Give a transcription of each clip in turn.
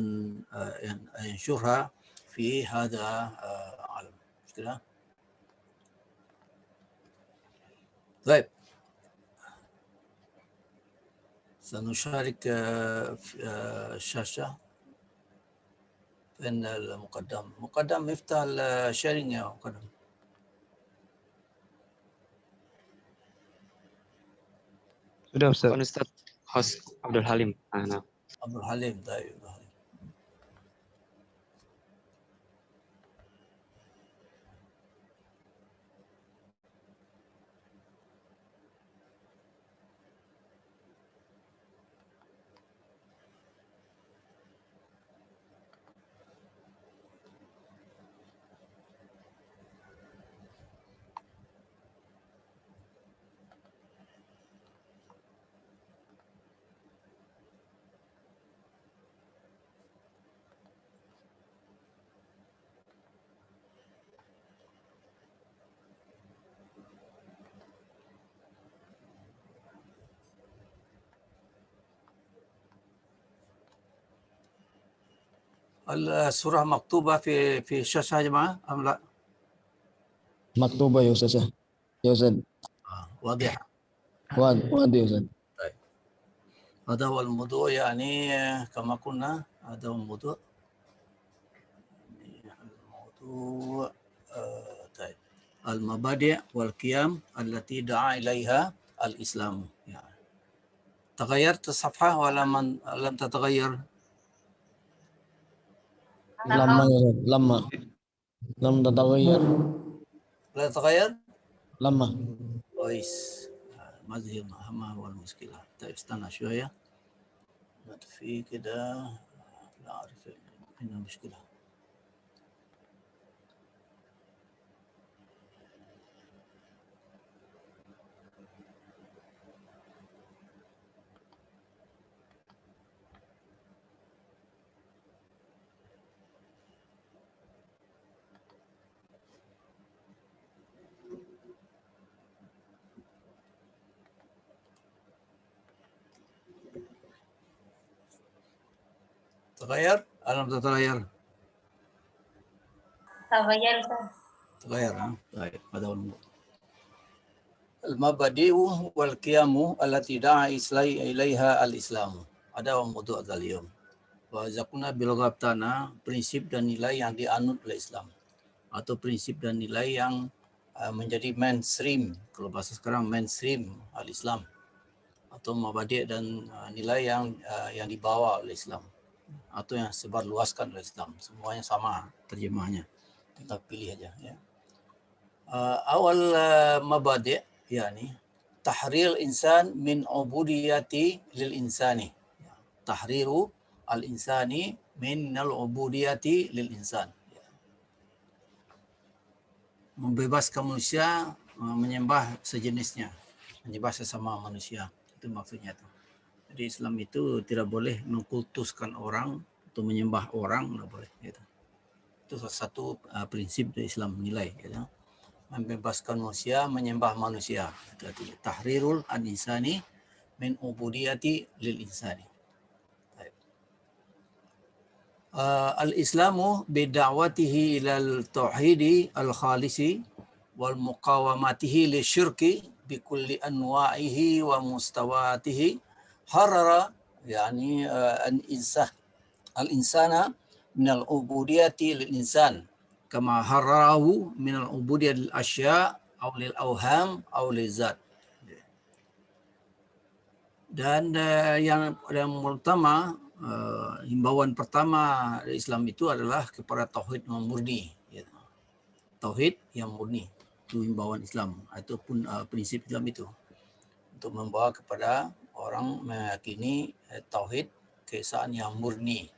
ينشرها في هذا العالم. كده. طيب سنشارك الشاشة. فإن مقدم يفتح الشيرنج يا مقدم. Sudah Ustaz. Ustaz, host Abdul Halim. Nah. عبد الحليم. طيب السورة مكتوبة في الشاشة يا جماعة أم لا؟ مكتوبة يا أستاذ. يا أستاذ. واضح. واضح يا أستاذ. طيب هذا هو الموضوع يعني كما قلنا. هذا هو الموضوع. طيب المبادئ والقيم التي دعا إليها الإسلام. يعني تغيرت الصفحة ولا لم تتغير؟ لما يا أستاذ. لم تتغير. لا تتغير؟ لما. كويس. ما هو المشكلة. طيب استنى شوية نطفي كده. لا أعرف أين المشكلة. تغير؟ ألم تتغير؟ تغير Ustaz. تغير. طيب هذا هو الموضوع. المبادئ والقيم التي دعا إليها الإسلام. هذا هو موضوع اليوم. وإذا كنا بلغة tanah, prinsip dan nilai yang dianut oleh Islam atau prinsip dan nilai yang menjadi mainstream, kalau bahasa sekarang mainstream al-Islam, atau mabadi' dan nilai yang dibawa oleh Islam atau yang sebarluaskan oleh Islam. Semuanya sama terjemahnya, tinggal pilih aja ya. Awal mabadi' yani tahrir insan min ubudiyati lil insani. Tahriru al-insani min al-ubudiyati lil insan. Membebaskan manusia menyembah sejenisnya, menyembah sesama manusia. Itu maksudnya itu. Jadi Islam itu tidak boleh mengkultuskan orang atau menyembah orang, tidak boleh. Gitu. Itu salah satu prinsip dari Islam, nilai. Gitu. Membebaskan manusia menyembah manusia. Itu artinya tahrirul al-insani min ubudiyati lil insani. Al-Islamu bid'awatihi ilal tauhidi al-khalisi wal muqawamatihi li syirki bi kulli anwa'ihi wa mustawatihi harara yani al-insana min al-ubudiyati lil insan kama hararahu min al-ubudiyati lil asya' aw lil awham aw lil zat. Dan yang pertama, himbauan pertama Islam itu adalah kepada tauhid yang murni. Ya. Tauhid yang murni itu himbauan Islam ataupun prinsip Islam itu untuk membawa kepada orang meyakini tauhid keesaan yang murni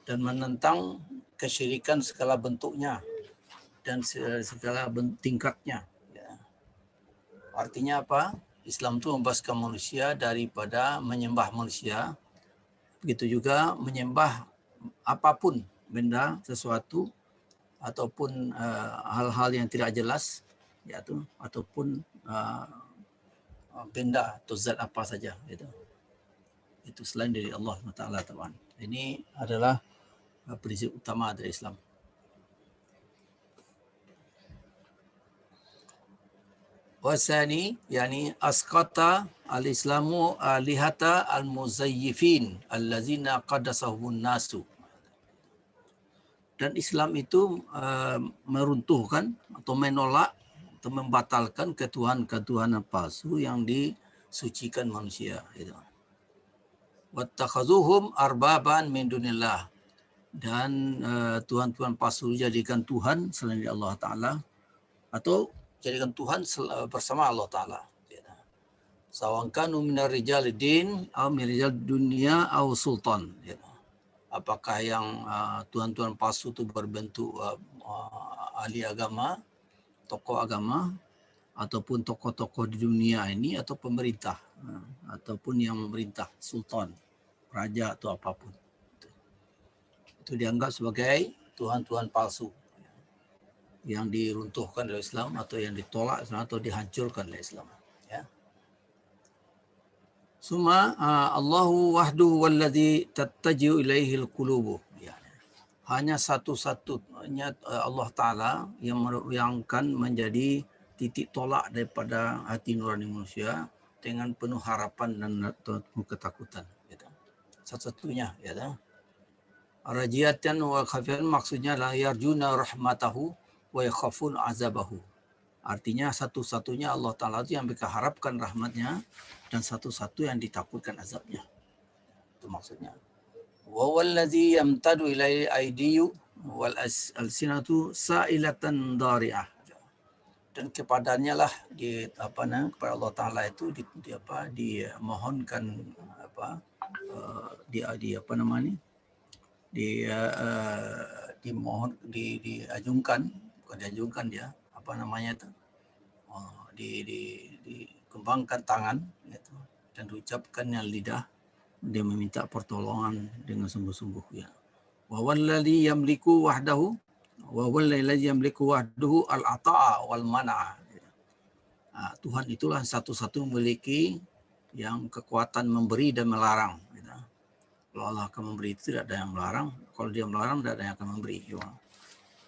dan menentang kesyirikan segala bentuknya dan segala tingkatnya. Ya. Artinya apa? Islam itu membebaskan manusia daripada menyembah manusia. Begitu juga menyembah apapun benda, sesuatu ataupun hal-hal yang tidak jelas, yaitu ataupun benda atau zat apa saja itu selain dari Allah Taala, teman. Ini adalah prinsip utama dari Islam. Wasani, yani asqata al-islamu alihata al-muzayyifin allazina qaddasahumun nasu. Dan Islam itu meruntuhkan atau menolak atau membatalkan ketuhanan palsu yang disucikan manusia. Gitu. Wattakhazuhum arbaban min dunillah. Dan tuhan-tuhan palsu jadikan Tuhan selain Allah Ta'ala atau jadikan Tuhan bersama Allah Ta'ala. Sawangkanu minar rijal din atau minar rijal dunia atau sultan. Apakah yang tuhan-tuhan palsu itu berbentuk ahli agama, tokoh agama, ataupun tokoh-tokoh di dunia ini, atau pemerintah, ataupun yang memerintah, sultan, raja atau apapun. Itu dianggap sebagai tuhan-tuhan palsu yang diruntuhkan oleh Islam atau yang ditolak atau dihancurkan oleh Islam. Ya. Suma Allahu wahduhu walladzi tattaji'u ilaihi al-qulubu. Ya. Hanya satu-satunya Allah Ta'ala yang akan menjadi titik tolak daripada hati nurani manusia dengan penuh harapan dan penuh ketakutan. Gitu. Satu-satunya. Ya. Rajiyatan wa khafiyatan maksudnya la yarjuna rahmatahu wa yakhafun azabahu. Artinya satu-satunya Allah Ta'ala itu yang mereka harapkan rahmatnya dan satu-satu yang ditakutkan azabnya. Itu maksudnya. Wa wallazi yamtadu ilai aydiyu wal alsinatu sa'ilatan dari'ah. Dan kepadanya lah kepada Allah Ta'ala itu dimohonkan diajukan dia dikembangkan tangan gitu, dan diucapkannya lidah, dia meminta pertolongan dengan sungguh-sungguh ya. Wa wallazi yamliku wahdahu al-ata'a wal mana'a. Tuhan itulah satu-satu memiliki yang kekuatan memberi dan melarang gitu. Kalau Allah akan memberi itu tidak ada yang melarang, kalau dia melarang tidak ada yang akan memberi.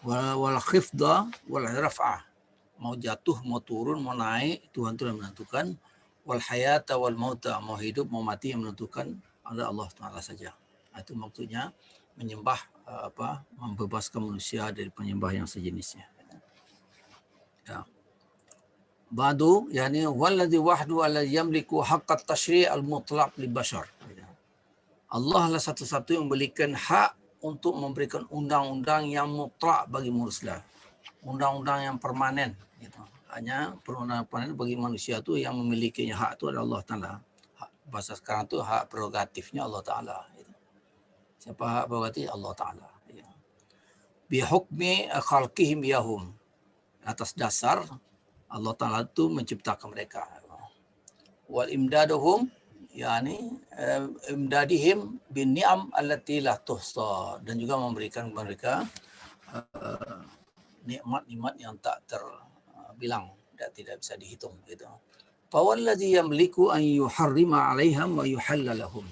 Wal khifda wal raf'ah. Mau jatuh, mau turun, mau naik, Tuhan itu yang menentukan. Wal hayata wal mauta, mau hidup, mau mati yang menentukan ada Allah Ta'ala saja. Itu maksudnya menyembah membebaskan manusia dari penyembah yang sejenisnya. Ya. Ba'du yani walladzi wahdu alladzi yamliku haqqat tasyri' al-mutlaq li bashar. Allah lah satu-satu yang memberikan hak untuk memberikan undang-undang yang mutlak bagi manusia. Undang-undang yang permanen gitu. Hanya perundang permanen bagi manusia itu yang memiliki hak itu adalah Allah Ta'ala. Bahasa sekarang itu hak prerogatifnya Allah Ta'ala gitu. Siapa hak prerogatif? Allah Ta'ala gitu. Bi hukmi khalqihim yahum, atas dasar Allah Ta'ala itu menciptakan mereka. Wal imdaduhum yani imdadihim bin ni'am allati la tuhsa, dan juga memberikan mereka nikmat-nikmat yang tak terbilang, tidak bisa dihitung gitu. Fawallazi yamliku an yuharrima 'alaihim wa yuhalla lahum.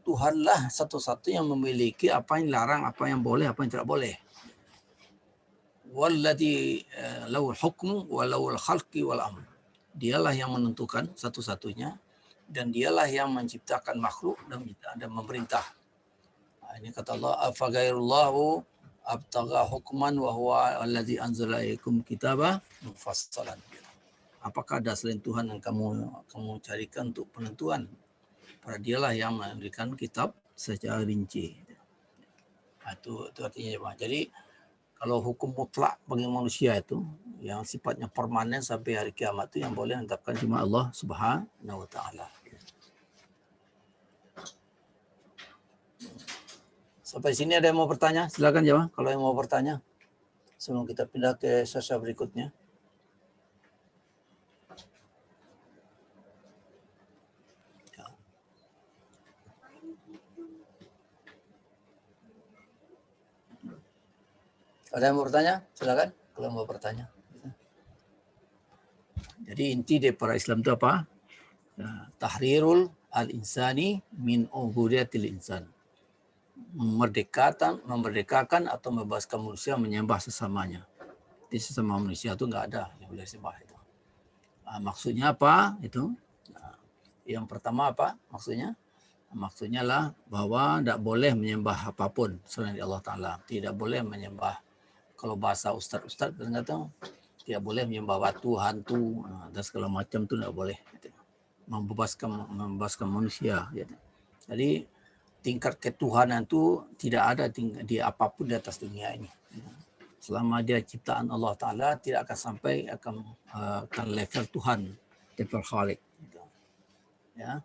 Tuhanlah satu-satu yang memiliki apa yang larang, apa yang boleh, apa yang tidak boleh. Wallazi lahul hukmu wa lahul khalqi wal amr. Dialah yang menentukan satu-satunya, dan dialah yang menciptakan makhluk dan memerintah. Ini kata Allah, afa ghairullahu abtagha hukman wa huwa allazi anzala ilaikum kitaba mufassalan. Apakah ada selain Tuhan yang kamu carikan untuk penentuan? Pada dialah yang memberikan kitab secara rinci. Itu artinya. Jadi kalau hukum mutlak bagi manusia itu yang sifatnya permanen sampai hari kiamat itu yang boleh menetapkan cuma Allah Subhanahu wa Ta'ala. Sampai sini ada yang mau bertanya? Silakan jawab kalau yang mau bertanya. Sebelum kita pindah ke sesi berikutnya. Ada yang mau bertanya? Silakan kalau mau bertanya. Jadi inti daripada Islam itu apa? Tahrirul al-insani min ubudiyatil insan. memerdekakan atau membebaskan manusia menyembah sesamanya. Di sesama manusia itu enggak ada yang boleh sembah itu. Maksudnya apa itu? Yang pertama apa maksudnya? Maksudnya lah bahwa tidak boleh menyembah apapun selain Allah Ta'ala. Tidak boleh menyembah, kalau bahasa ustaz-ustaz kata tidak boleh menyembah batu, hantu dan segala macam tu tidak boleh. Membebaskan manusia. Jadi tingkat ketuhanan tu tidak ada di apapun di atas dunia ini. Selama dia ciptaan Allah Ta'ala tidak akan sampai akan level Tuhan, level Khalik. Ya.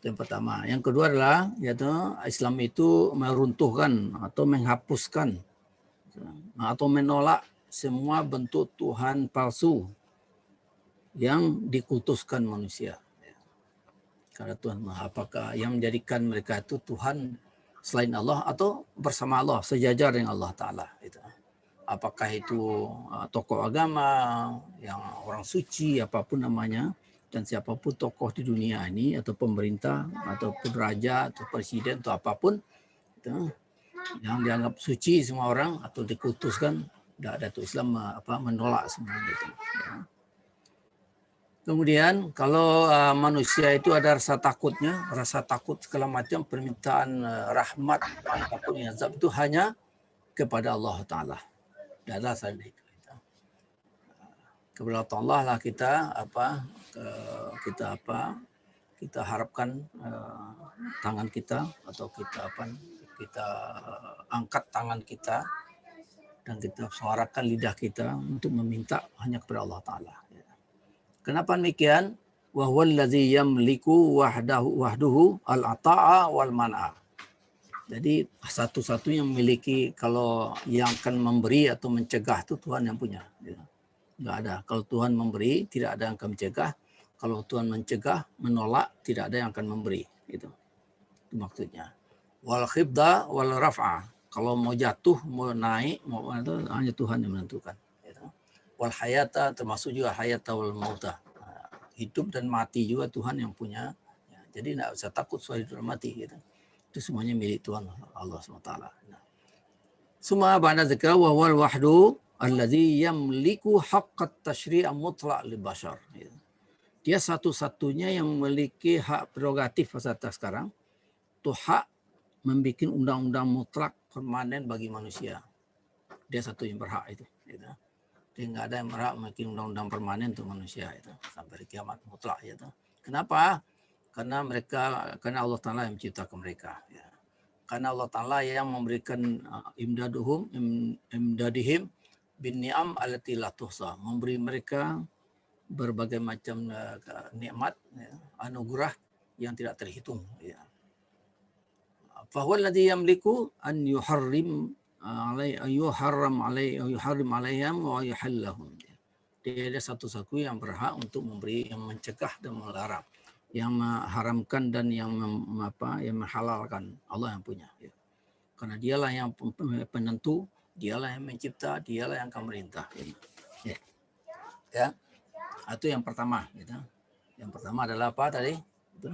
Yang pertama. Yang kedua adalah yaitu Islam itu meruntuhkan atau menghapuskan atau menolak semua bentuk Tuhan palsu yang dikultuskan manusia. Karena Tuhan apakah yang menjadikan mereka itu Tuhan selain Allah atau bersama Allah, sejajar dengan Allah Ta'ala. Apakah itu tokoh agama, yang orang suci, apapun namanya, dan siapapun tokoh di dunia ini atau pemerintah ataupun raja atau presiden atau apapun yang dianggap suci semua orang atau dikutuskan, tidak ada tuh Islam menolak semua itu. Kemudian kalau manusia itu ada rasa takutnya, rasa takut segala macam, permintaan rahmat ataupun azab itu hanya kepada Allah Taala. Tidak ada selain itu. Kepada Allah lah kita harapkan tangan kita atau kita angkat tangan kita dan kita suarakan lidah kita untuk meminta hanya kepada Allah Ta'ala. Kenapa demikian? Wa huwallazi yamliku wahduhu al-ata'a wal man'a. Jadi satu-satunya memiliki, kalau yang akan memberi atau mencegah itu Tuhan yang punya. Enggak ada. Kalau Tuhan memberi, tidak ada yang akan mencegah. Kalau Tuhan mencegah, menolak, tidak ada yang akan memberi. Itu maksudnya. Wal khibda wal raf'a. Kalau mau jatuh, mau naik, mau itu hanya Tuhan yang menentukan. Wal hayata, termasuk juga hayata wal mauta. Hidup dan mati juga Tuhan yang punya. Jadi tidak usah takut soal hidup dan mati. Itu semuanya milik Tuhan Allah SWT. Suma ba'da zikra wa huwal wahdu alladzi yamliku haqqat tashri' mutlaq lil bashar. Dia satu-satunya yang memiliki hak prerogatif pada sekarang, itu hak membuat undang-undang mutlak permanen bagi manusia. Dia satu yang berhak itu. Dia nggak ada yang berhak membuat undang-undang permanen untuk manusia itu sampai kiamat mutlak itu. Kenapa? Karena Allah Taala yang menciptakan mereka. Karena Allah Taala yang memberikan imdadihim bin ni'am allati la tuhsa, memberi mereka berbagai macam nikmat, anugerah yang tidak terhitung. Fa huwa alladhi yamliku an yuharrim alaihim wa yuhallahum. Dia ada satu-satu yang berhak untuk memberi, yang mencegah dan melarang, yang mengharamkan dan yang menghalalkan. Allah yang punya. Karena dialah yang penentu, dialah yang mencipta, dialah yang akan merintah. Ya. Itu yang pertama. Yang pertama adalah apa tadi? Itu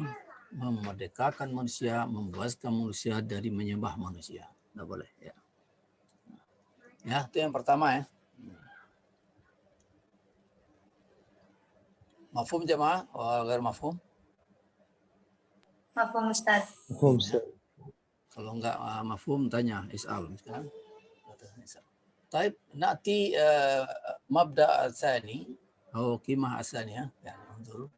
memerdekakan manusia, membebaskan manusia dari menyembah manusia. Tidak boleh. Ya, itu yang pertama ya. Mafhum jemaah? Agar mafhum? Mafhum Ustaz. Mafhum, Ustaz. Kalau enggak mafhum tanya is'al. Taib nati mabda al-thani atau qimah al-thaniyah yani unzur.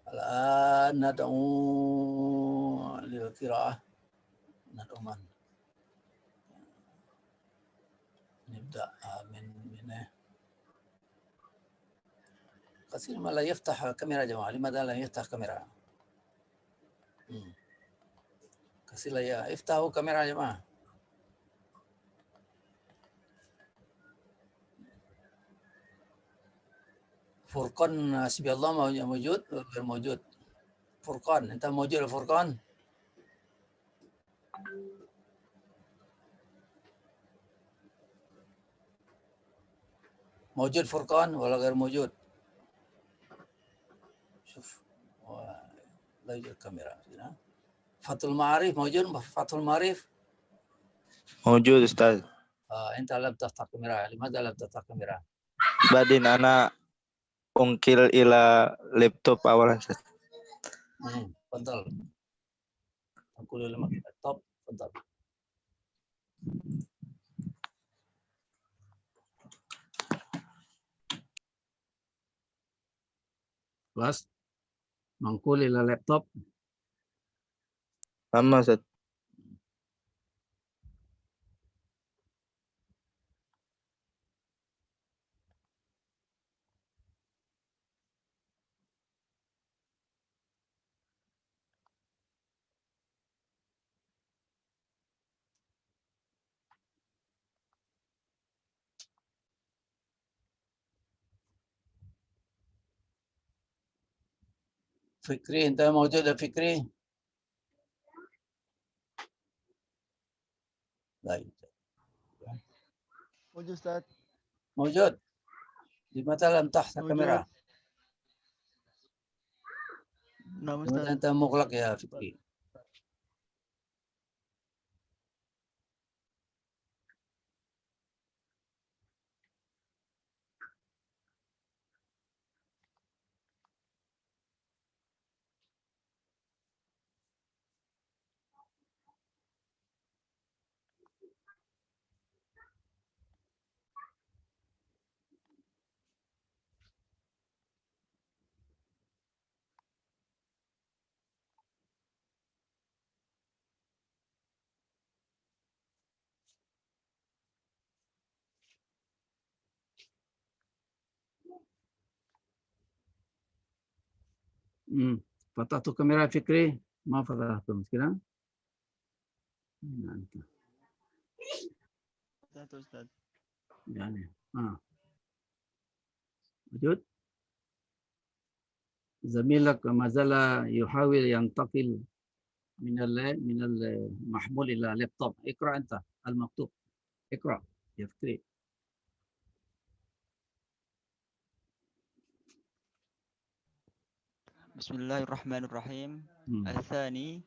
Al-an nad'u lil qira'ah nad'u man نبدأ من كثير ما لا يفتح كاميرا يا جماعة. لماذا لا يفتح كاميرا؟ كثير لا يفتحوا كاميرا يا جماعة. فرقان حسبي الله موجود غير موجود؟ فرقان أنت موجود يا فرقان؟ موجود فرقان ولا غير موجود؟ شوف لا يوجد كاميرا. Fathul Ma'arif موجود Fathul Ma'arif. موجود أستاذ. أنت لم تفتح كاميرا، لماذا لم تفتح كاميرا؟ بعدين أنا أنقل إلى لابتوب أولا أستاذ. تفضل. أقول لك اللابتوب، تفضل. خلاص منقول إلى اللابتوب. أما أستاذ. فكري، أنت موجود يا فكري؟ لا موجود أستاذ. موجود. لماذا لم تفتح موجود. كاميرا؟ نعم لماذا أستاذ. أنت مغلق يا فكري؟ فتحت كاميرا فكري؟ ما فتحت مشكلة؟ أستاذ. يعني موجود. زميلك ما زال يحاول ينتقل من المحمول إلى لابتوب. اقرأ أنت المكتوب، اقرأ يا فكري. بسم الله الرحمن الرحيم. الثاني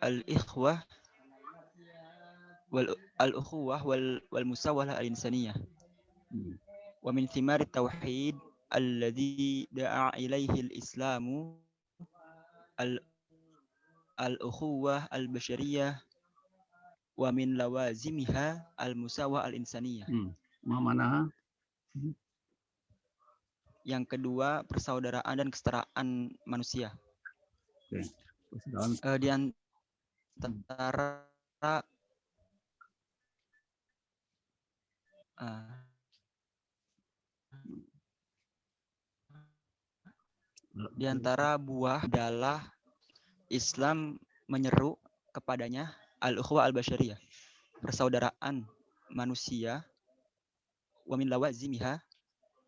الإخوة والأخوة والمساواة الإنسانية، ومن ثمار التوحيد الذي دعا إليه الإسلام الأخوة البشرية، ومن لوازمها المساواة الإنسانية. ما معناها؟ Yang kedua, persaudaraan dan kesetaraan manusia. Di antara di antara buah adalah Islam menyeru kepadanya al-ukhuwah al-basyariyah, persaudaraan manusia, wa min lawazimiha,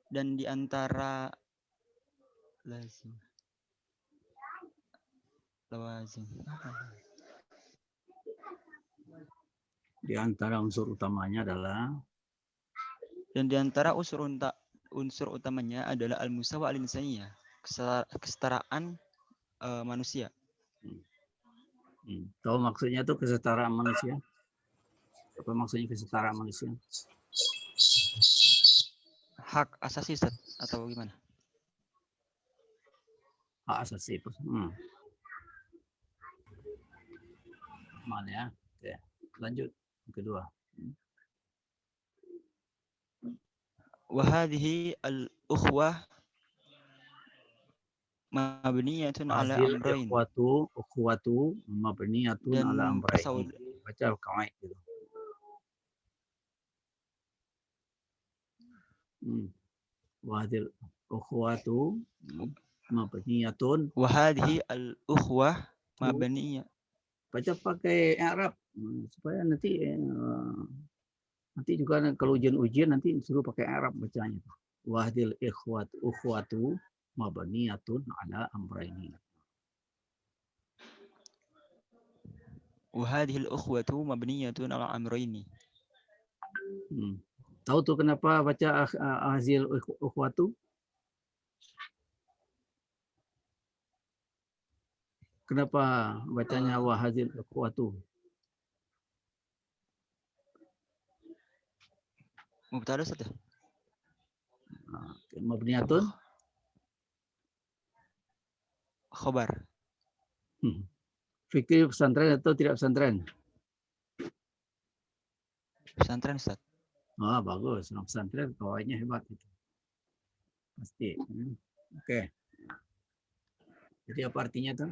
dan di antara lazim lawazim, di antara unsur utamanya adalah, dan di antara unsur utamanya adalah al-musawah al-insaniyah, kesetaraan manusia. Tahu maksudnya itu kesetaraan manusia? Apa maksudnya kesetaraan manusia? Hak asasi atau gimana? Hak asasi. Mana ya? Oke, lanjut kedua. Wahadhihi al-ukhwah mabniyatun ala amrayn. Ukhwatu mabniyatun ala amrayn. Baca al-qawaid gitu. Wahadhil ukhwatu mabniyatun. Wahadhihi al-ukhwah mabniyah. Baca pakai Arab supaya nanti juga kalau ujian nanti suruh pakai Arab bacanya. Wahadhil ukhwatu mabniyatun ala amrayni. Wahadhil ukhwatu mabniyatun ala amrayni. Tahu tuh kenapa baca ahzil ukhwatu? Kenapa bacanya wahadil ukhwatu? Mubtada Ustaz ya? Mabniyatun? Khobar. Fikri pesantren atau tidak pesantren? Pesantren Ustaz. Ah, bagus. Orang pesantren kawannya hebat itu. Pasti. Oke. Jadi apa artinya tuh?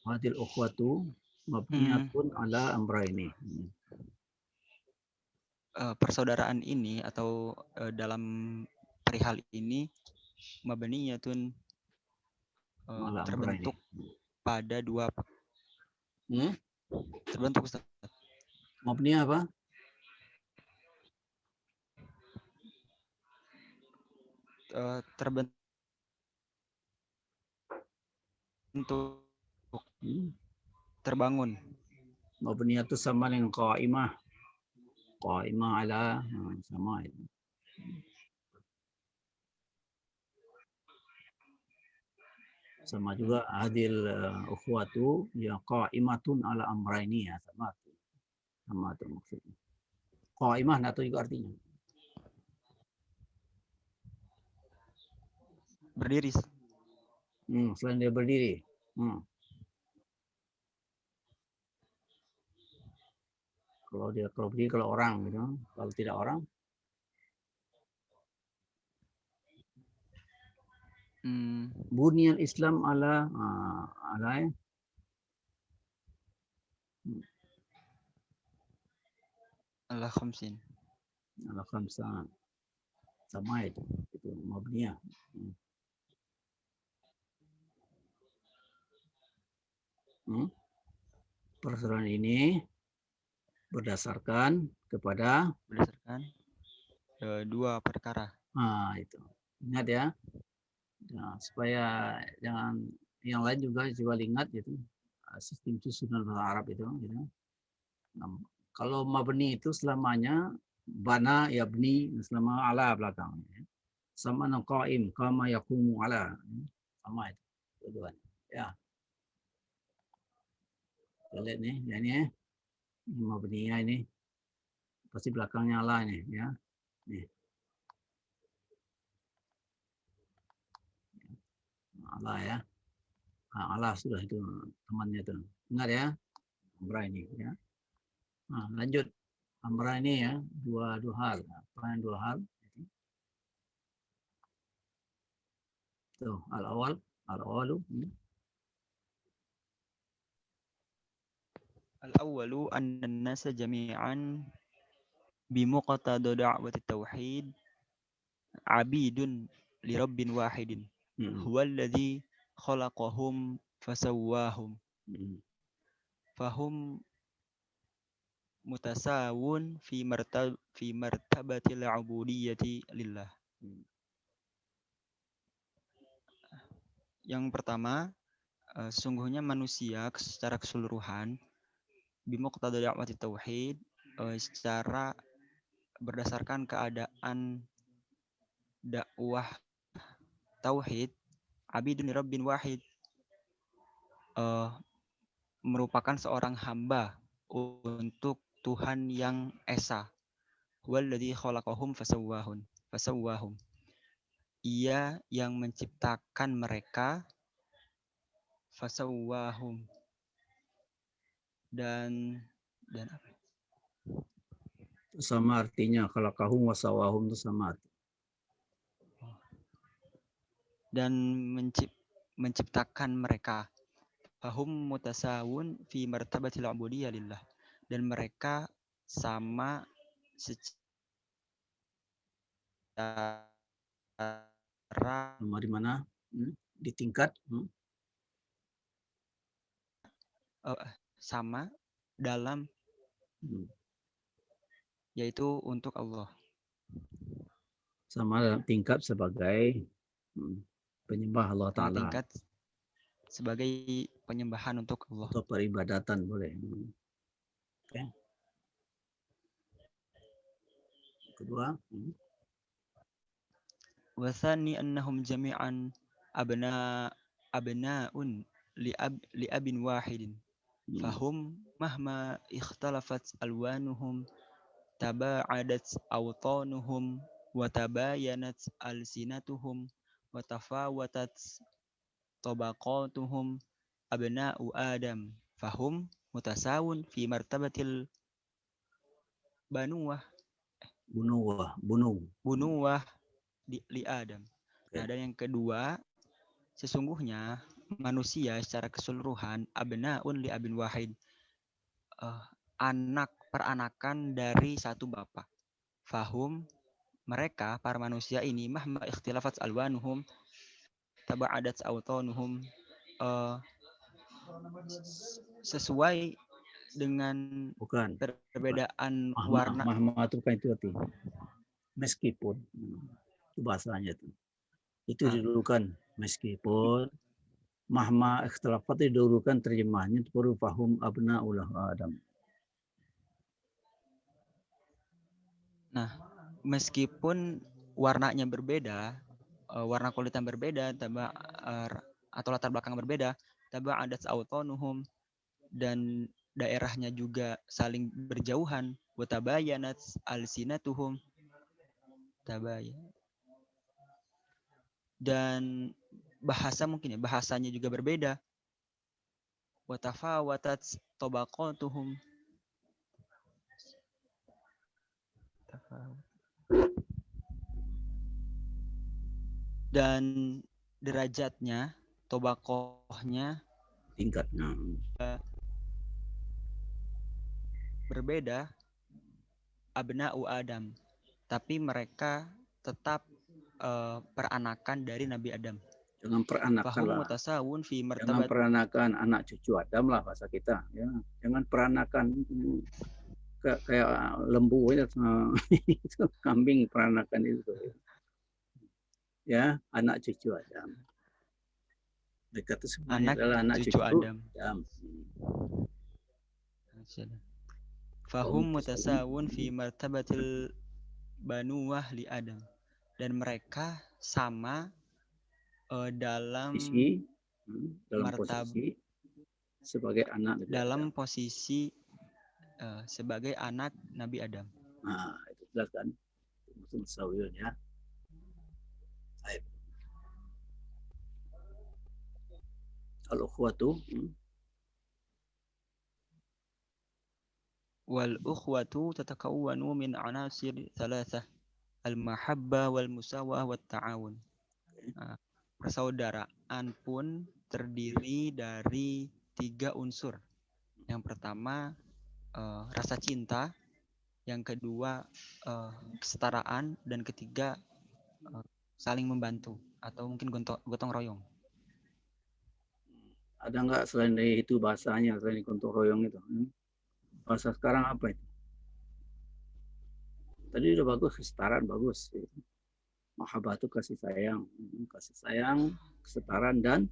Hadil ukhwatu mabniyatun ala amrayni. Persaudaraan ini atau dalam perihal ini mabniyatun Ala amrayni. terbentuk pada dua Hmm? terbentuk Ustaz. Mabni apa? Terbentuk terbangun. Mabniyatu sama dengan qaimah. Qaimah ala sama itu. Sama juga hadil ukhwatu ya qaimatun ala amrayni ya sama itu. Sama itu maksudnya. Qaimah atau juga artinya. Berdiri. Selain dia berdiri. Kalau berdiri kalau orang gitu. Kalau tidak orang Bunyal Islam ala ala khamsin. Ala khamsa. Sama itu mabniyah. Persaudaraan ini berdasarkan dua perkara. Itu. Ingat ya. Nah, supaya jangan yang lain juga coba ingat gitu. Sistem susunan bahasa Arab itu gitu. Nah, kalau mabni itu selamanya bana yabni selama ala belakangnya. Sama dengan qaim kama yaqumu ala. Sama itu. Keduanya. Ya. Kita lihat nih, ya ini mabninya ini pasti belakangnya ala ini ya. Nih. Allah ya. Allah sudah itu temannya itu. Ingat ya. Amra ini ya. Nah, lanjut. Amra ini ya, dua hal. Apa yang dua hal? Tuh, al-awalu. Al-awwalu anna an-nasa jami'an bimuqtada da'wati tauhid abidun li rabbin wahidin. Huwa alladhi khalaqahum fasawwahum. Fahum mutasawun fi martabatil ubudiyyati lillah. Yang pertama, sesungguhnya manusia secara keseluruhan bimuqtada da'wati tauhid secara berdasarkan keadaan dakwah tauhid abidun rabbin wahid merupakan seorang hamba untuk Tuhan yang esa. Walladzi khalaqahum fasawwahum. Ia yang menciptakan mereka fasawwahum. Dan apa? Sama artinya khalaqahum wasawahum itu sama arti. Dan menciptakan mereka. Fahum mutasawun fi martabatil ubudiyyah lillah. Dan mereka sama secara sama di mana? Di tingkat sama dalam yaitu untuk Allah. Sama dalam tingkat sebagai penyembah Allah Ta'ala. Tingkat sebagai penyembahan untuk Allah. Atau peribadatan boleh. Oke. Kedua. wasani annahum jami'an abna'un li'abin wahidin. Fahum mahma ikhtalafat alwanuhum taba'adat awtanuhum wa tabayanat alsinatuhum wa tafawatat tabaqatuhum abna'u Adam. Fahum mutasawun fi martabatil banuwah bunuwah li Adam. Nah, dan yang kedua, sesungguhnya manusia secara keseluruhan abnaun li abin wahid, anak peranakan dari satu bapak. Fahum, mereka para manusia ini mahma ikhtilafat alwanuhum taba'adat awtanuhum, sesuai dengan Bukan. perbedaan Mahma, warna. mahma itu bukan itu arti. Meskipun. Itu bahasanya itu. Itu didulukan meskipun. Mahma ikhtilafat didulukan terjemahnya itu baru fahum abna'ul Adam. Nah, meskipun warnanya berbeda, warna kulit yang berbeda, atau latar belakang berbeda, adat autonuhum, dan daerahnya juga saling berjauhan, watabayanat alsinatuhum, dan bahasanya juga berbeda, watafawatat tabaqatuhum, dan derajatnya, tobakohnya, Tingkatnya berbeda. Abna'u Adam, tapi mereka tetap peranakan dari Nabi Adam. jangan peranakan Fahum lah. mutasawun fi Jangan martabat. peranakan anak cucu Adam lah bahasa kita. Ya. Jangan peranakan kayak lembu ya, itu kambing peranakan itu. Ya, anak cucu Adam. Mereka itu sebenarnya adalah anak cucu Adam. Fahum mutasawun fi martabatil banuwah li Adam, dan mereka sama dalam posisi sebagai anak Nabi dalam Adam. posisi sebagai anak Nabi Adam. Nah, itu jelas kan? Musawiyun ya. Baik. Al-ukhwatu Wal ukhwatu tatakawwanu min anasir thalathah, al-mahabbah wal musawah wat ta'awun. Persaudaraan pun terdiri dari 3 unsur. Yang pertama rasa cinta, yang kedua kesetaraan, dan ketiga saling membantu atau mungkin gotong royong. ada nggak selain dari itu bahasanya, selain gotong royong itu? Bahasa sekarang apa itu? Tadi udah bagus, kesetaraan bagus. Mahabbah itu kasih sayang, kesetaraan, dan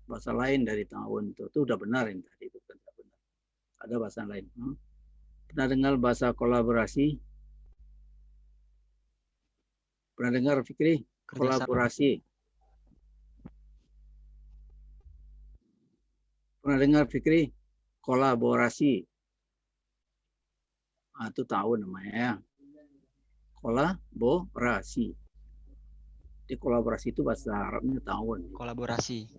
bahasa lain dari tahun itu udah benar yang tadi itu kan benar. Ada bahasa lain. Pernah dengar bahasa kolaborasi? Pernah dengar Fikri? Kolaborasi. Pernah dengar Fikri? Kolaborasi. Itu tahun namanya ya. Kolaborasi. Di kolaborasi itu bahasa Arabnya tahun. Kolaborasi.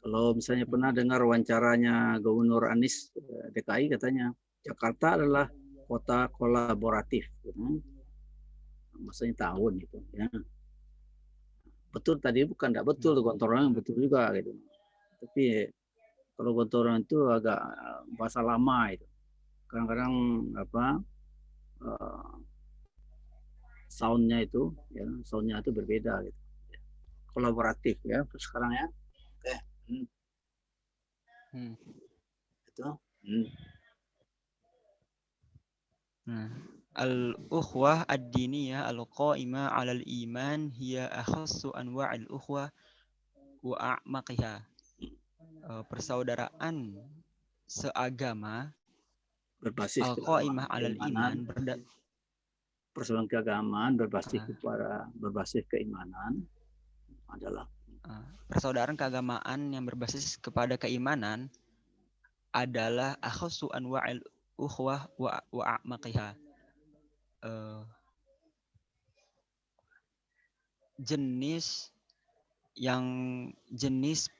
Kalau misalnya pernah dengar wawancaranya Gubernur Anies DKI, katanya Jakarta adalah kota kolaboratif. Maksudnya tahun gitu ya. Betul tadi, bukan tidak betul, gotong royong betul juga gitu. Tapi kalau gotong royong itu agak bahasa lama itu. Kadang-kadang soundnya itu berbeda gitu. Kolaboratif ya sekarang ya. Oke. Itu. Al-ukhwah ad-diniyah al-qa'imah 'alal iman hiya akhassu anwa'il ukhwah wa a'maqiha. Persaudaraan seagama berbasis al-qa'imah 'alal iman, persoalan keagamaan berbasis Ah. berbasis keimanan adalah Persaudaraan keagamaan yang berbasis kepada keimanan adalah akhassu anwa'il ukhwah wa a'maqiha. Jenis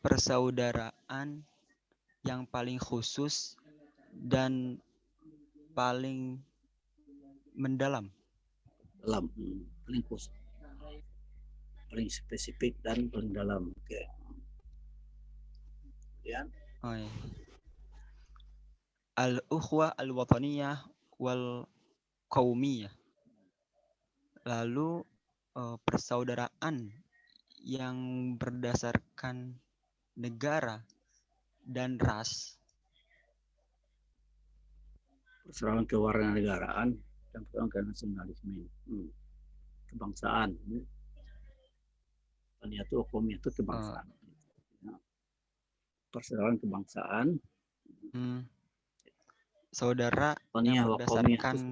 persaudaraan yang paling khusus dan paling mendalam. Paling khusus, paling spesifik dan paling dalam. Oke. Ya. Oh, iya. Al-ukhwah al-wataniyah wal qaumiyah. Lalu persaudaraan yang berdasarkan negara dan ras. Persoalan kewarganegaraan dan persoalan kenasionalisme, kebangsaan. Itu hukumnya itu kebangsaan. Persoalan kebangsaan. Saudara yang berdasarkan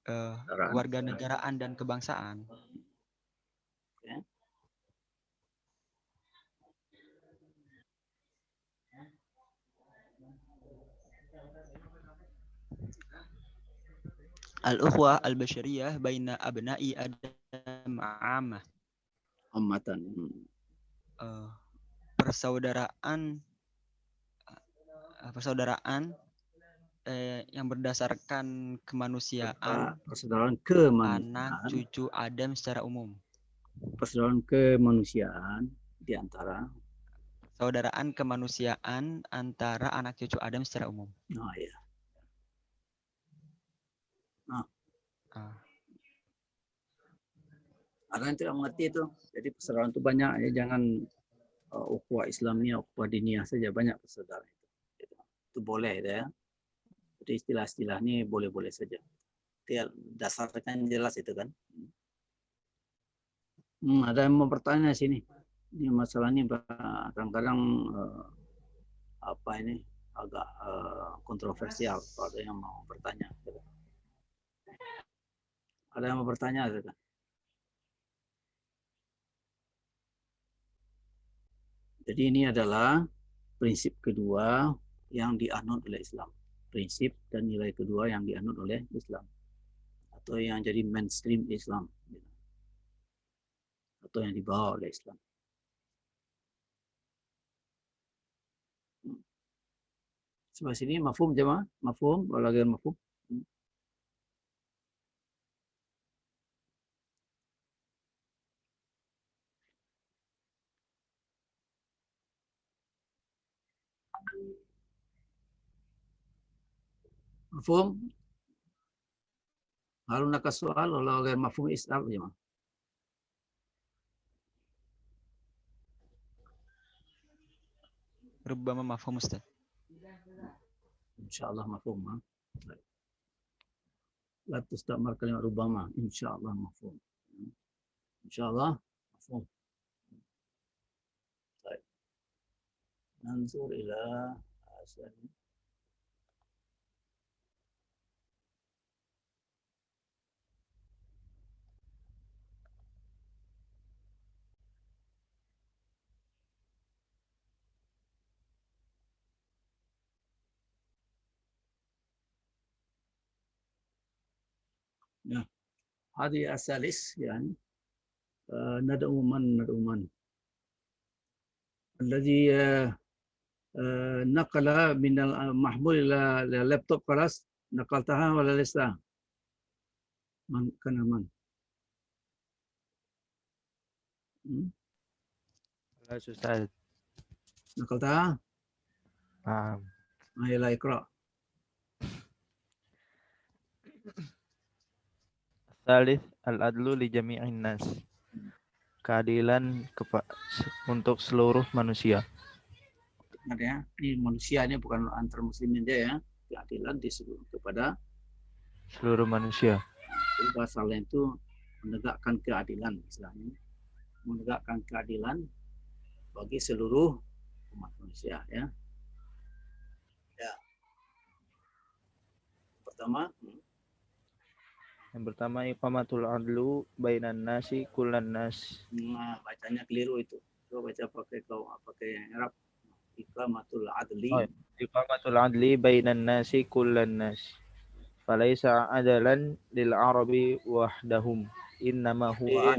kewarganegaraan dan kebangsaan. Okay. Al-ukhwah al-basyariyah baina abna'i Adam 'ammah. Ummatan. Persaudaraan yang berdasarkan kemanusiaan, persaudaraan kemanusiaan, anak cucu Adam secara umum. Persaudaraan kemanusiaan di antara persaudaraan kemanusiaan antara anak cucu Adam secara umum. Oh ya. Ada yang tidak mengerti itu. Jadi persaudaraan itu banyak ya, jangan ukhuwah Islamiyah, ukhuwah diniyah saja, banyak persaudaraan itu. Itu boleh ya. Jadi istilah-istilah ini boleh-boleh saja. Dasarnya jelas itu kan. Ada yang mau bertanya sini. Ini masalah ini kadang-kadang agak kontroversial. Kalau ada yang mau bertanya. Ada yang mau bertanya? Jadi ini adalah prinsip kedua yang dianut oleh Islam. Prinsip dan nilai kedua yang dianut oleh Islam. Atau yang jadi mainstream Islam. Atau yang dibawa oleh Islam. Sebelah sini mafhum jemaah? Mafhum? Walaupun mafhum? Mafhum? Hal nak soal wala ghair mafhum is'al jemaah. Rubbama mafhum Ustaz. Insyaallah mafhum. La tustamar kalimat rubbama. Insyaallah mafhum. Insyaallah mafhum. Baik. Nanzur ila asal. Nah, hadi asalis yani nad'u man alladhi naqala min al-mahmul ila laptop kelas naqaltaha wala lisa man kana man Ustaz. naqaltaha ila iqra Salih al-adlu li jami'in nas. Keadilan untuk seluruh manusia. ya, ini manusia ini bukan antar muslimin dia ya, keadilan kepada seluruh manusia. Jadi bahasa lain itu menegakkan keadilan istilahnya. Menegakkan keadilan bagi seluruh umat manusia ya. Ya. Pertama Yang pertama iqamatul adlu bainan nasi kullan nas. Nah, bacanya keliru itu. Coba baca pakai Arab. Iqamatul adli. Oh, iqamatul adli bainan nasi kullan nas. Falaisa adalan lil arabi wahdahum. Innama huwa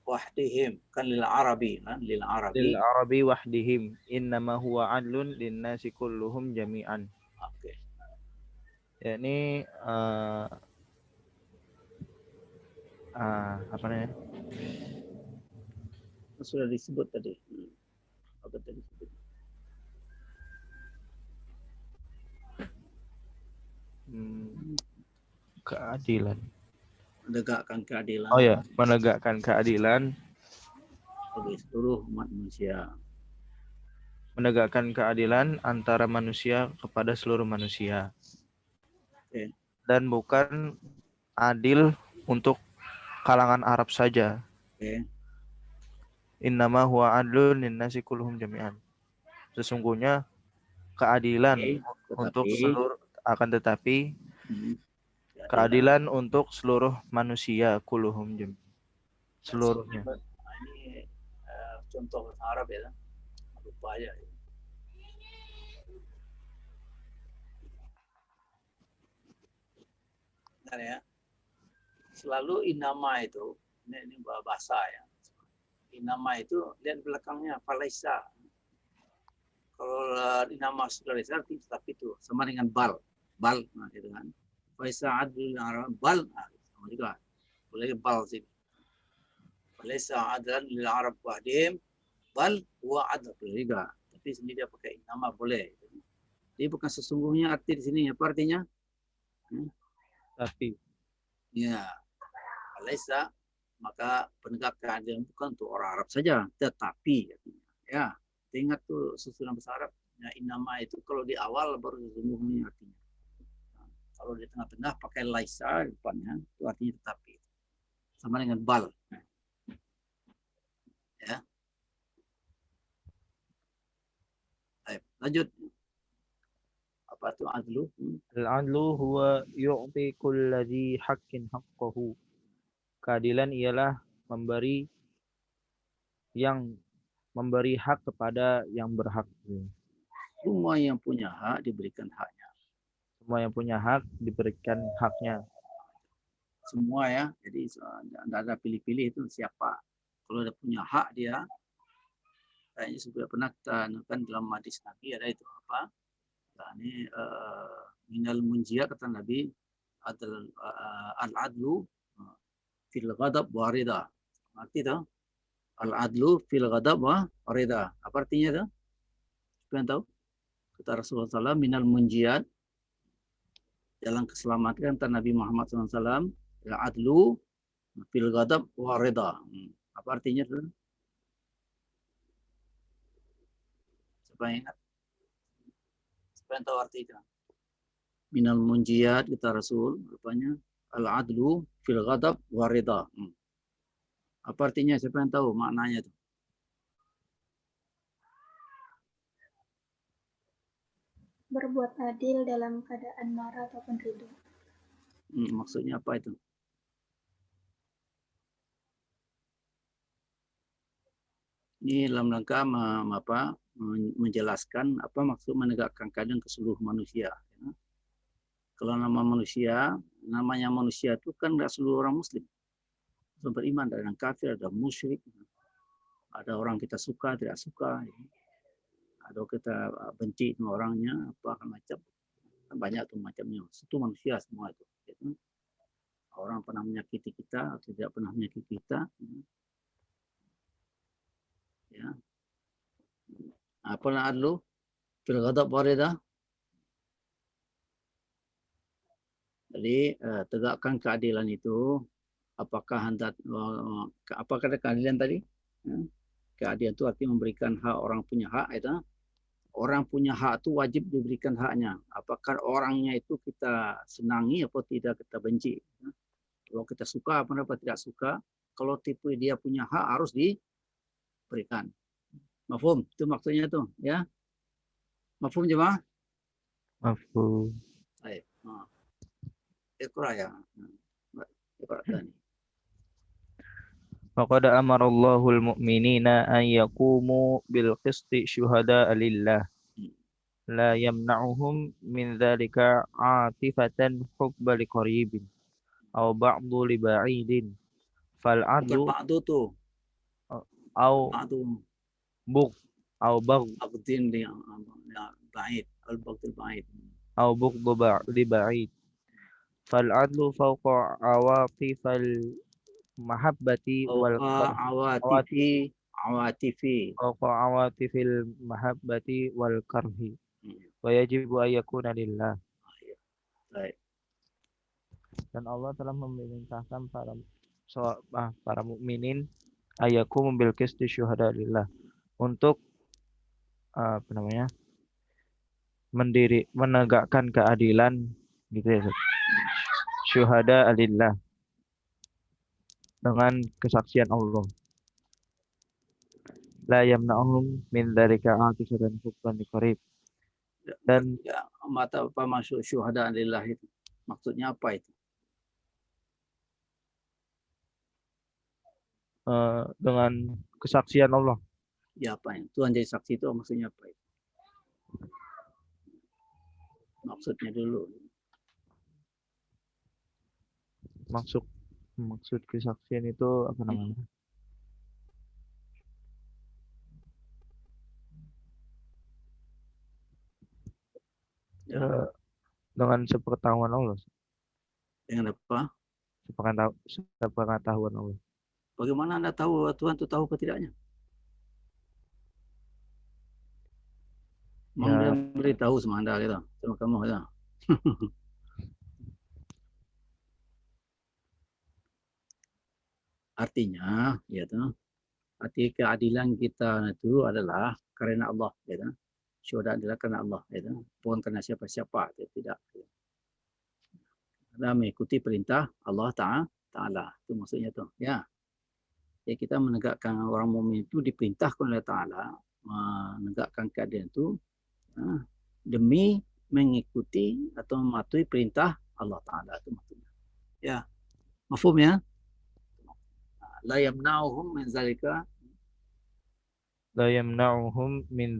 Wahdihim kan lil Arabi kan lil lil Arabi. arabi wahdihim. Innama huwa adlun lin nasi kulluhum jami'an. Oke. Ya, ini apa namanya? Sudah disebut tadi. Apa tadi? Keadilan. Menegakkan keadilan Oh ya, menegakkan keadilan, bagi seluruh umat manusia. menegakkan keadilan antara manusia kepada seluruh manusia. Oke. Dan bukan adil untuk kalangan Arab saja. Oke. Innama huwa adlun linnasi kulluhum jami'an. Sesungguhnya keadilan untuk seluruh, akan tetapi keadilan untuk seluruh manusia kulluhum jami'an. Seluruhnya. Nah, ini contoh bahasa Arab ya. Lupa aja. Benar ya. Selalu inama itu, ini bahasa ya. Inama itu lihat belakangnya falaisa. Kalau inama sudah arti tapi itu sama dengan bal, nah gitu kan. Falaisa adlul arab bal, sama juga. Boleh bal sih. Falaisa adlan lil arab wahdihim bal huwa adl juga. Tapi sini dia pakai inama boleh. Jadi bukan sesungguhnya arti di sini apa artinya? Tapi Ya, falaisa maka penegak keadilan bukan untuk orang Arab saja, tetapi ya ingat tuh susunan bahasa Arab. Ya, inama itu kalau di awal baru sesungguhnya artinya. Nah, kalau di tengah-tengah pakai laisa di depannya itu artinya tetapi. Sama dengan bal. Ya. Baik, lanjut. Apa itu adlu? al-adlu huwa yu'ti kulladzi haqqin haqqahu. Keadilan ialah memberi hak kepada yang berhak. Semua yang punya hak diberikan haknya. Semua yang punya hak diberikan haknya. Semua ya. Jadi tidak ada pilih-pilih itu siapa. Kalau dia punya hak dia, kayaknya sudah pernah kita kan dalam hadis Nabi ada itu apa? Nah, ini minal munjia kata Nabi al-adlu fil ghadab wa rida. Arti itu al-adlu fil ghadab wa rida. Apa artinya itu? Siapa yang tahu? Kata Rasulullah SAW, minal munjiat jalan keselamatan kata Nabi Muhammad SAW, al-adlu fil ghadab wa rida. Apa artinya itu? Siapa yang ingat? Siapa yang tahu arti itu? Minal munjiat kata Rasul, rupanya al-adlu fil ghadab wa rida. Apa artinya? Siapa yang tahu maknanya itu? Berbuat adil dalam keadaan marah ataupun ridho. Maksudnya apa itu? Ini dalam rangka menjelaskan apa maksud menegakkan keadilan ke seluruh manusia. Ya. Kalau namanya manusia itu kan tidak seluruh orang Muslim. Orang beriman, ada yang kafir, ada musyrik, ada orang kita suka, tidak suka, ya. Ada kita benci sama orangnya, apa macam, banyak tuh macamnya. Itu manusia semua itu. Ya. Orang pernah menyakiti kita atau tidak pernah menyakiti kita. Ya. Apa adlu fil ghadab wa rida. Jadi tegakkan keadilan itu apakah apakah ada keadilan tadi? Keadilan itu artinya memberikan hak orang punya hak itu. Orang punya hak itu wajib diberikan haknya. Apakah orangnya itu kita senangi atau tidak kita benci? Kalau kita suka apa tidak suka, kalau tipe dia punya hak harus diberikan. Mafhum? Itu maksudnya tuh, ya. Mafhum jemaah? Mafhum. Baik. Iqra ya. Iqra tani. Faqad amarallahu al-mu'minina an yaqumu bil qisti syuhada'a lillah la yamna'uhum min dzalika 'atifatan hubba liqaribin aw ba'du li ba'idin fal Bukan adlu ba'du tu. aw Ba'du bugh aw bagh abdin li ba'id. Al-baghdul ba'id. aw bughdhu li ba'id fal adlu fawqa awatifal mahabbati wal Fauqa awatifi. fawqa awatifil mahabbati wal karhi wa yajibu an yakuna lillah. Baik. Dan Allah telah memerintahkan para mukminin ayaku mobil qisti syuhada lillah untuk menegakkan keadilan gitu ya. Syuhada lillah dengan kesaksian Allah. La yamna'uhum min dzalika 'atifatan hubban liqarib. Dan Ya, mata apa maksud syuhada lillah itu? Maksudnya apa itu? dengan kesaksian Allah. Ya apa yang Tuhan jadi saksi itu maksudnya apa itu? Maksudnya dulu. Maksud kesaksian itu apa namanya? Dengan sepengetahuan Allah. Dengan apa? Sepengetahuan Allah. Bagaimana Anda tahu Tuhan itu tahu atau tidaknya? Memang dia beritahu sama Anda gitu, sama kamu gitu. Artinya, ya tuh, arti keadilan kita itu adalah karena Allah, ya tuh. Syuhada adalah karena Allah, ya tuh. Bukan karena siapa-siapa, tidak. Kita mengikuti perintah Allah Ta'ala, itu maksudnya tuh, ya. Ya kita menegakkan orang mukmin itu diperintahkan oleh Ta'ala menegakkan keadilan itu demi mengikuti atau mematuhi perintah Allah Ta'ala itu maksudnya. Ya, mafhum ya? La yamna'uhum min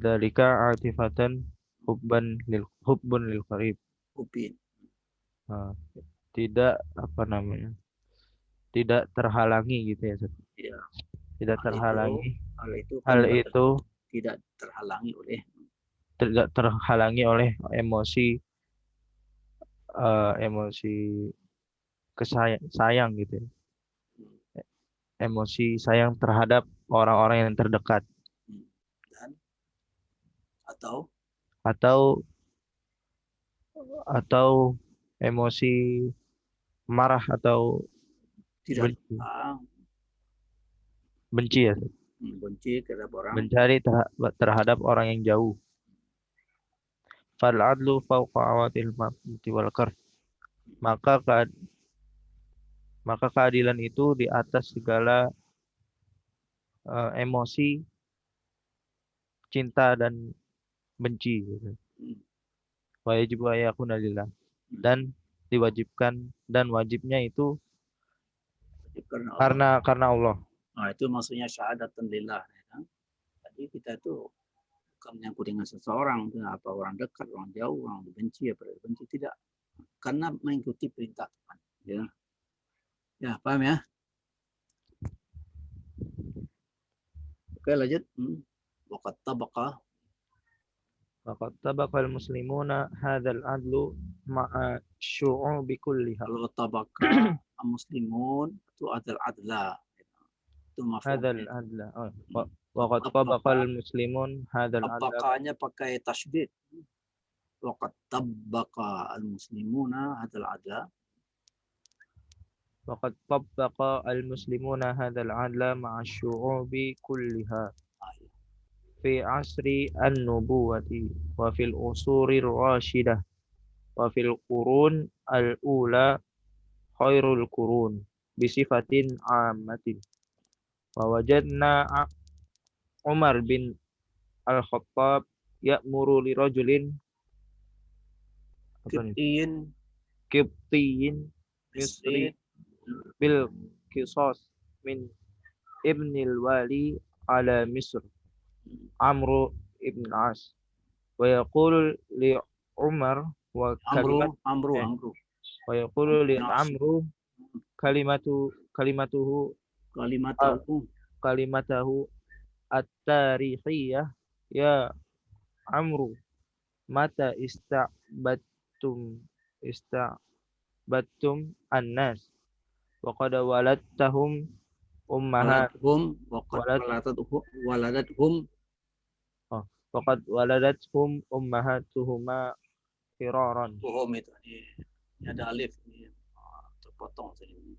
zalika atifatan hubbun lil qarib. upin. Tidak tidak terhalangi gitu ya. Ya. Tidak terhalangi. Hal itu tidak terhalangi oleh emosi sayang gitu ya. Emosi sayang terhadap orang-orang yang terdekat. Dan atau emosi marah atau tidak benci ya. Benci terhadap orang. Terhadap orang yang jauh. Fal adlu fawqa awatil mabti wal kar. Maka keadilan itu di atas segala emosi cinta dan benci gitu. Wa yajibu ayakuna lillah. Dan diwajibkan dan wajibnya itu karena Allah. Nah, itu maksudnya syahadatan lillah. Ya. Jadi kita itu bukan menyangkut dengan seseorang, apa orang dekat, orang jauh, orang dibenci, apa benci, tidak. Karena mengikuti perintah Tuhan. Ya, ya paham ya? Oke, lanjut. Waqad tabaqa al-muslimuna hadzal adlu ma'a syu'ubi kulliha. Kalau tabaqa muslimun itu adla. Itu mafhum. Hadzal adla. Waqad tabaqa al-muslimun hadzal adla. Tabaqanya pakai tasydid. Waqad tabaqa al-muslimuna hadzal adla. Waqad tabaqa al-muslimuna hadzal adla ma'a syu'ubi kulliha. Fi asri an-nubuwati wa fil usuri rasyidah wa fil qurun al-ula khairul qurun bisifatin ammatin wa wajadna Umar bin Al-Khattab ya'muru li rajulin Qibtiyyin Qibtiyyin Misri bil qisas min ibnil wali ala Misr Amru ibn As wa yaqulu li Umar wa Amru. wa yaqulu li Nas. Amru kalimatuhu kalimatahu at-tarihiyah ya Amru mata ista'battum an-nas wa qad waladtahum ummahat Waladathum wa qad waladathum ummahatuhuma firaran. Tuhum itu ini ada alif ini terpotong sini.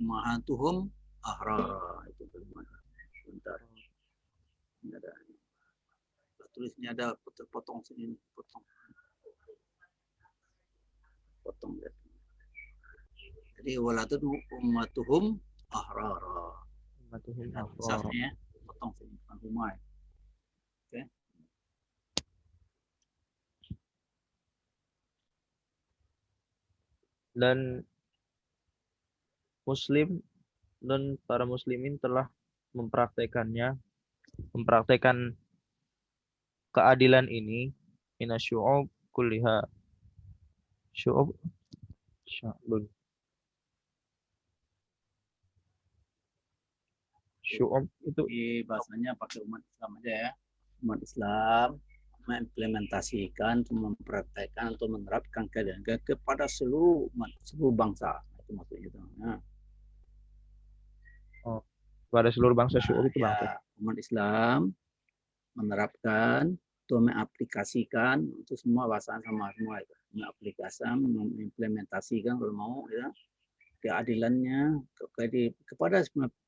Ummahatuhum ahrara itu kalimat. Bentar. Ini ada tulisnya ada terpotong sini, potong ya. Jadi waladun ummatuhum ahrara. Ummatuhum Nah, ahrara. safnya potong sini bukan humai. Oke. Dan Muslim dan para muslimin telah mempraktekan keadilan ini minasyu'ub kulliha syu'ub sya'bun syu'ub itu Bahasanya pakai umat Islam aja ya. Umat Islam mengimplementasikan, mempraktekkan atau menerapkan keadaan kepada seluruh umat, seluruh bangsa. Itu maksudnya itu. Nah, pada seluruh bangsa syu'ub itu ya, bangsa. umat Islam menerapkan atau mengaplikasikan itu semua bahasa sama semua itu. Mengaplikasikan, mengimplementasikan kalau mau ya keadilannya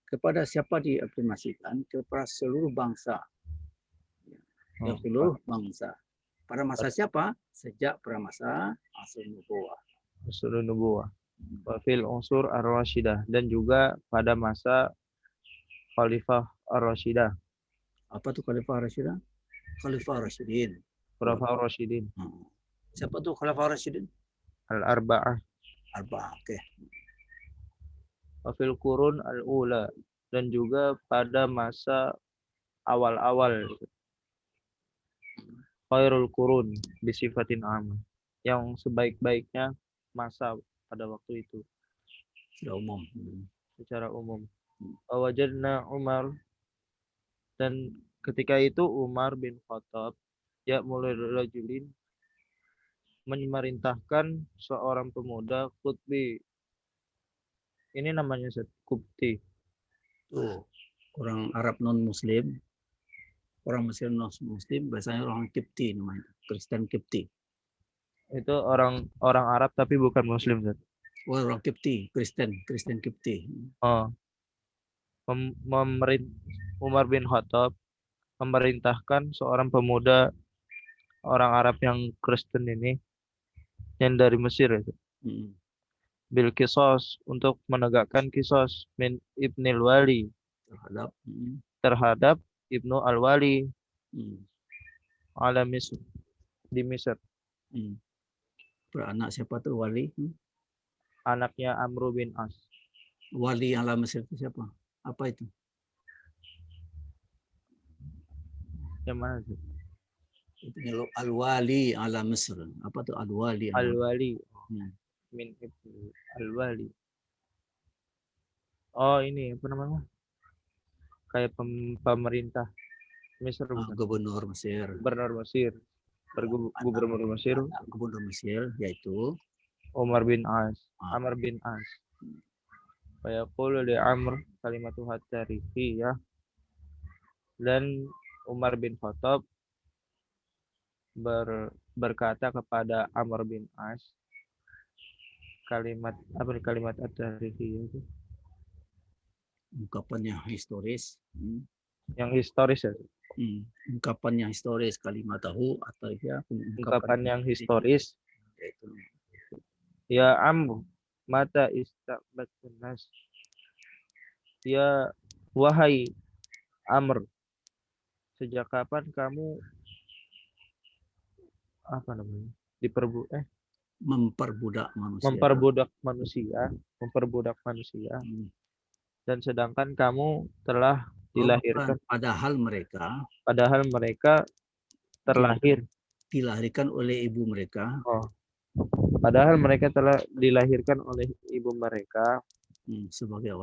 kepada siapa diaplikasikan kepada seluruh bangsa. Ya, seluruh bangsa. Pada masa siapa? Sejak pada masa asal nubuwah. Usul nubuwah. Wa fil unsur ar-rasyidah dan juga pada masa Khalifah ar-rasyidah. Apa tuh Khalifah Rasyidah? Khalifah Rasyidin. Khalifah ar-rasyidin. Siapa tuh Khalifah Rasyidin? Al-arba'ah. Arba'ah. Oke. Wa fil qurun al-ula dan juga pada masa awal-awal khairul qurun bisifatin am yang sebaik-baiknya masa pada waktu itu Sudah umum. secara umum. Wajadna Umar dan ketika itu Umar bin Khattab ya mulai rajulin memerintahkan seorang pemuda Qutbi. Ini namanya Qutbi. Tuh, orang Arab non Muslim, orang Mesir non Muslim, biasanya orang Kipti namanya, Kristen Kipti. Itu orang Arab tapi bukan Muslim. Oh, orang Kipti, Kristen Kipti. Oh, Umar bin Khattab memerintahkan seorang pemuda orang Arab yang Kristen ini yang dari Mesir itu. Bil kisos untuk menegakkan kisos min ibnil wali terhadap ibnu al-wali ala Misr di Mesir. Anak siapa tuh wali? Anaknya Amru bin As. Wali ala Mesir itu siapa? Apa itu? Yang mana itu? Itu al-wali ala Mesir. Apa tuh al-wali? Al-wali. Min ibnu al-wali. Oh, ini apa namanya? Kayak pemerintah Mesir bukan? Gubernur Mesir. Gubernur Mesir. Gubernur Mesir. Gubernur Mesir yaitu Umar bin As. Amr bin As. Wa yaqulu li Amr kalimatu at-tarihiyah. Dan Umar bin Khattab berkata kepada Amr bin As kalimat at-tarihiyah itu? Ungkapan yang historis. Yang historis ya? Ungkapan yang historis kalimat tahu atau ya ungkapan yang historis. Ya Amr, mata istaqbatun nas. Ya wahai Amr, sejak kapan kamu memperbudak manusia. memperbudak manusia. Hmm. Dan sedangkan kamu telah dilahirkan, Padahal mereka dilahirkan oleh ibu mereka. Padahal mereka telah dilahirkan oleh ibu mereka sebagai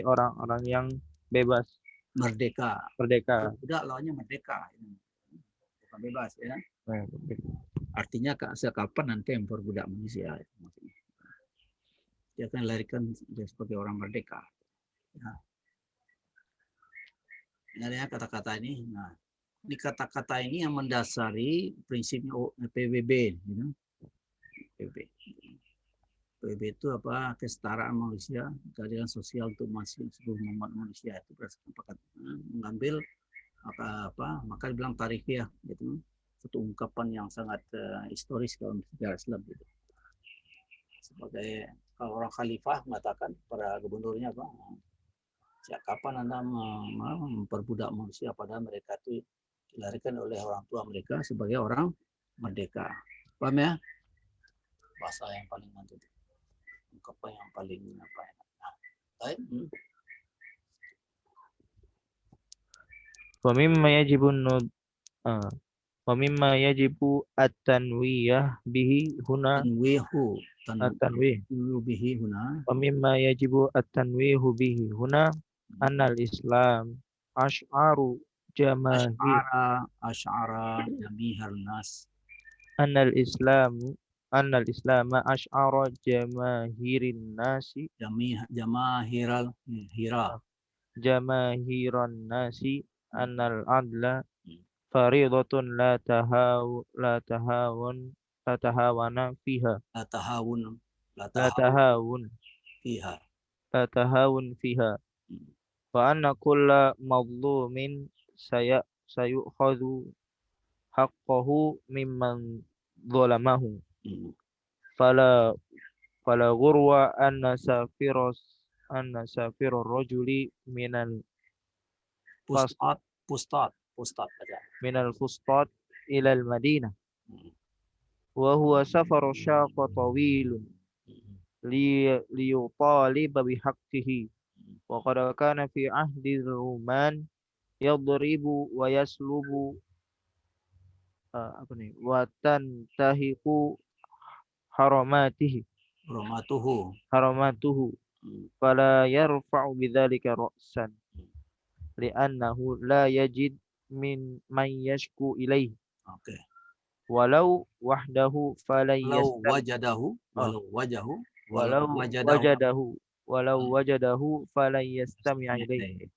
orang-orang yang bebas, merdeka. Budak lawannya merdeka, bukan bebas ya. Artinya sekapan nanti memperbudak manusia. Dia akan dilahirkan sebagai orang merdeka. Ya. Ini kata-kata ini. Nah, ini kata-kata ini yang mendasari prinsipnya PBB. PBB itu apa? Kesetaraan manusia, keadilan sosial untuk seluruh umat manusia. Itu berdasarkan mengambil maka dibilang tarikhiyah, gitu. Satu ungkapan yang sangat historis dalam sejarah Islam, gitu. Sebagai kalau orang khalifah mengatakan para gubernurnya, sejak kapan Anda memperbudak manusia, padahal mereka itu dilahirkan oleh orang tua mereka sebagai orang merdeka. Paham ya? Bahasa yang paling mantap, ungkapan yang paling baik. ومما يجب التنويه به هنا ومما يجب التنويه به هنا أن الإسلام أشعار جماهير الناس أن الإسلام أشعر جماهير الناس أن العدل فريضة لا تهاون فيها وأن كل مظلوم سيؤخذ حقه ممن ظلمه فلا غرو أن سافر الرجل من الفسطاط إلى المدينة وهو سفر شاق طويل ليطالب بحقه وقد كان في عهد الرومان يضرب ويسلب وتنتهك حرماته فلا يرفع بذلك رأسا لأنه لا يجد من يشكو إليه ولو وحده فلن يستمع إليه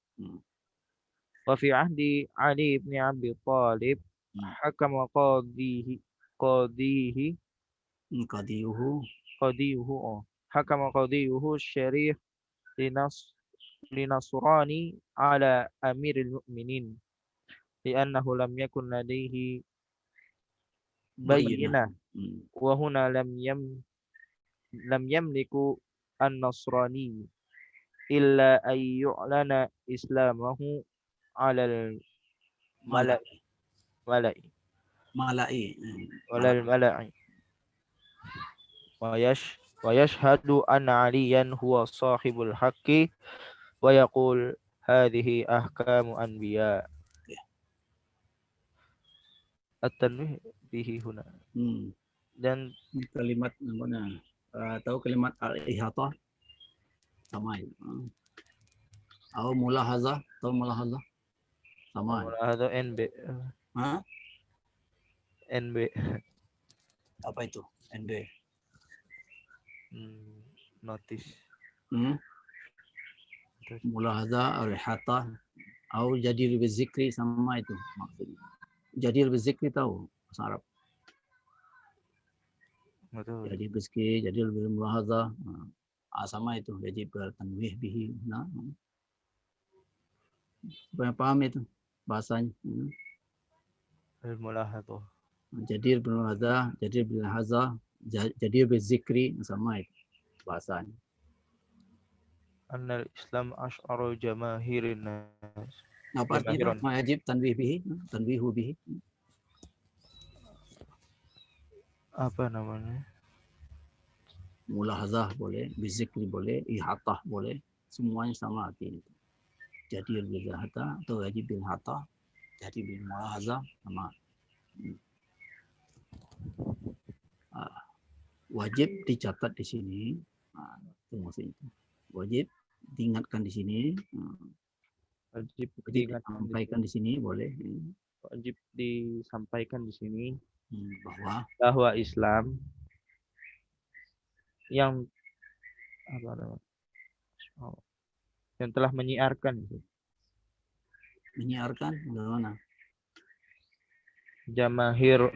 وفي عهد علي بن أبي طالب حكم قاضيه الشريف لنصراني على أمير المؤمنين لأنه لم يكن لديه بينة وهنا لم يملك النصراني إلا أن يعلن إسلامه على الملأ ويشهد أن عليا هو صاحب الحق ويقول هذه أحكام أنبياء التنويه به هنا. Dan kalimat tahu kalimat al-ihatah sama ya. Atau mulahazah, sama. Mulahazah NB. NB. Apa itu? NB. Notice. Mulahazah, al-ihatah, atau jadir bizikri sama itu maksudnya. Jadir bizikri tahu bahasa Arab. Betul. Jadi bizikri, jadir bil mulahazah. Sama itu, wajib tanwih bihi. Nah, supaya paham itu bahasanya. Mulahazah. Jadir bil mulahazah, jadir bil hazah, jadir bil zikri, sama itu bahasanya. Annal Islam asy'aru jamaahirin nas. Apa artinya? Wajib tanwih bihi, tanwihu bihi. apa namanya? Mulahazah boleh, bizikri boleh, ihatah boleh, semuanya sama artinya. Jadi bil hata atau wajib bil hata, jadi bil mulahazah sama. Wajib dicatat di sini. Itu maksudnya. Wajib diingatkan di sini. Wajib Wajib diingatkan di disampaikan di sini boleh. wajib disampaikan di sini Bahwa bahwa Islam yang apa namanya? Yang telah menyiarkan itu. menyiarkan bagaimana? Jamahir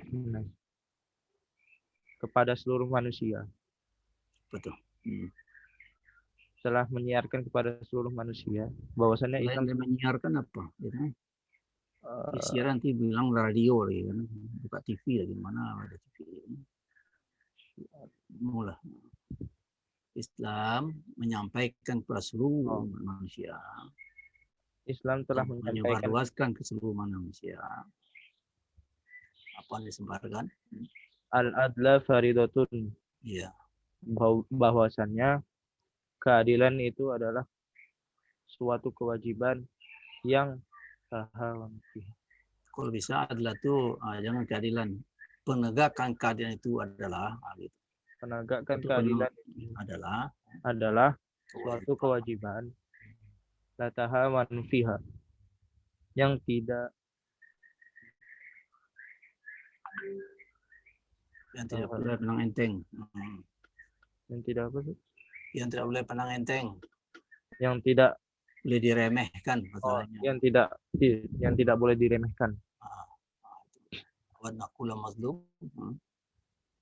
kepada seluruh manusia. Betul. Telah menyiarkan kepada seluruh manusia bahwasannya Selain Islam dia menyiarkan apa? Gitu. eh, Siaran nanti bilang radio lagi kan, buka TV lagi mana ada TV. Mulai Islam menyampaikan kepada seluruh manusia. Islam telah menyampaikan menyebarluaskan ke seluruh manusia. Apa yang disebarkan? al-adla faridatun, Iya. bahwasannya keadilan itu adalah suatu kewajiban yang Kalau bisa adalah tuh jangan keadilan. Penegakan keadilan itu adalah gitu. menegakkan Untuk keadilan adalah suatu kewajiban la tahawan fiha, yang tidak boleh pandang enteng. yang tidak apa sih? Yang tidak boleh pandang enteng. Yang tidak boleh diremehkan masalahnya. Yang tidak boleh diremehkan. Wa naqula mazlum.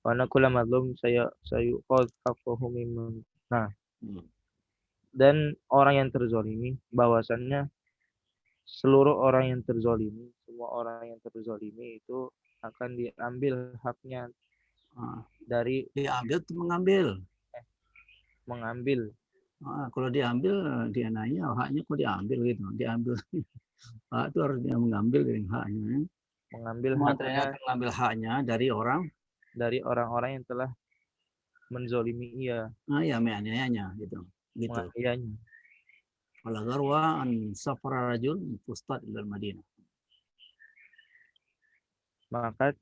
Wa naqula mazlum sayuqafahu mimman. Nah. Dan orang yang terzolimi, bahwasannya seluruh orang yang terzolimi, semua orang yang terzolimi itu akan diambil haknya dari diambil itu mengambil. Kalau diambil dia nanya haknya kok diambil gitu. Diambil hak itu harus dia mengambil dari haknya. Mengambil haknya dari orang-orang yang telah menzolimi ia. Ya menganiayanya gitu. Menganiayanya. Wala garwa an safara rajul fustat ila Madinah. Maka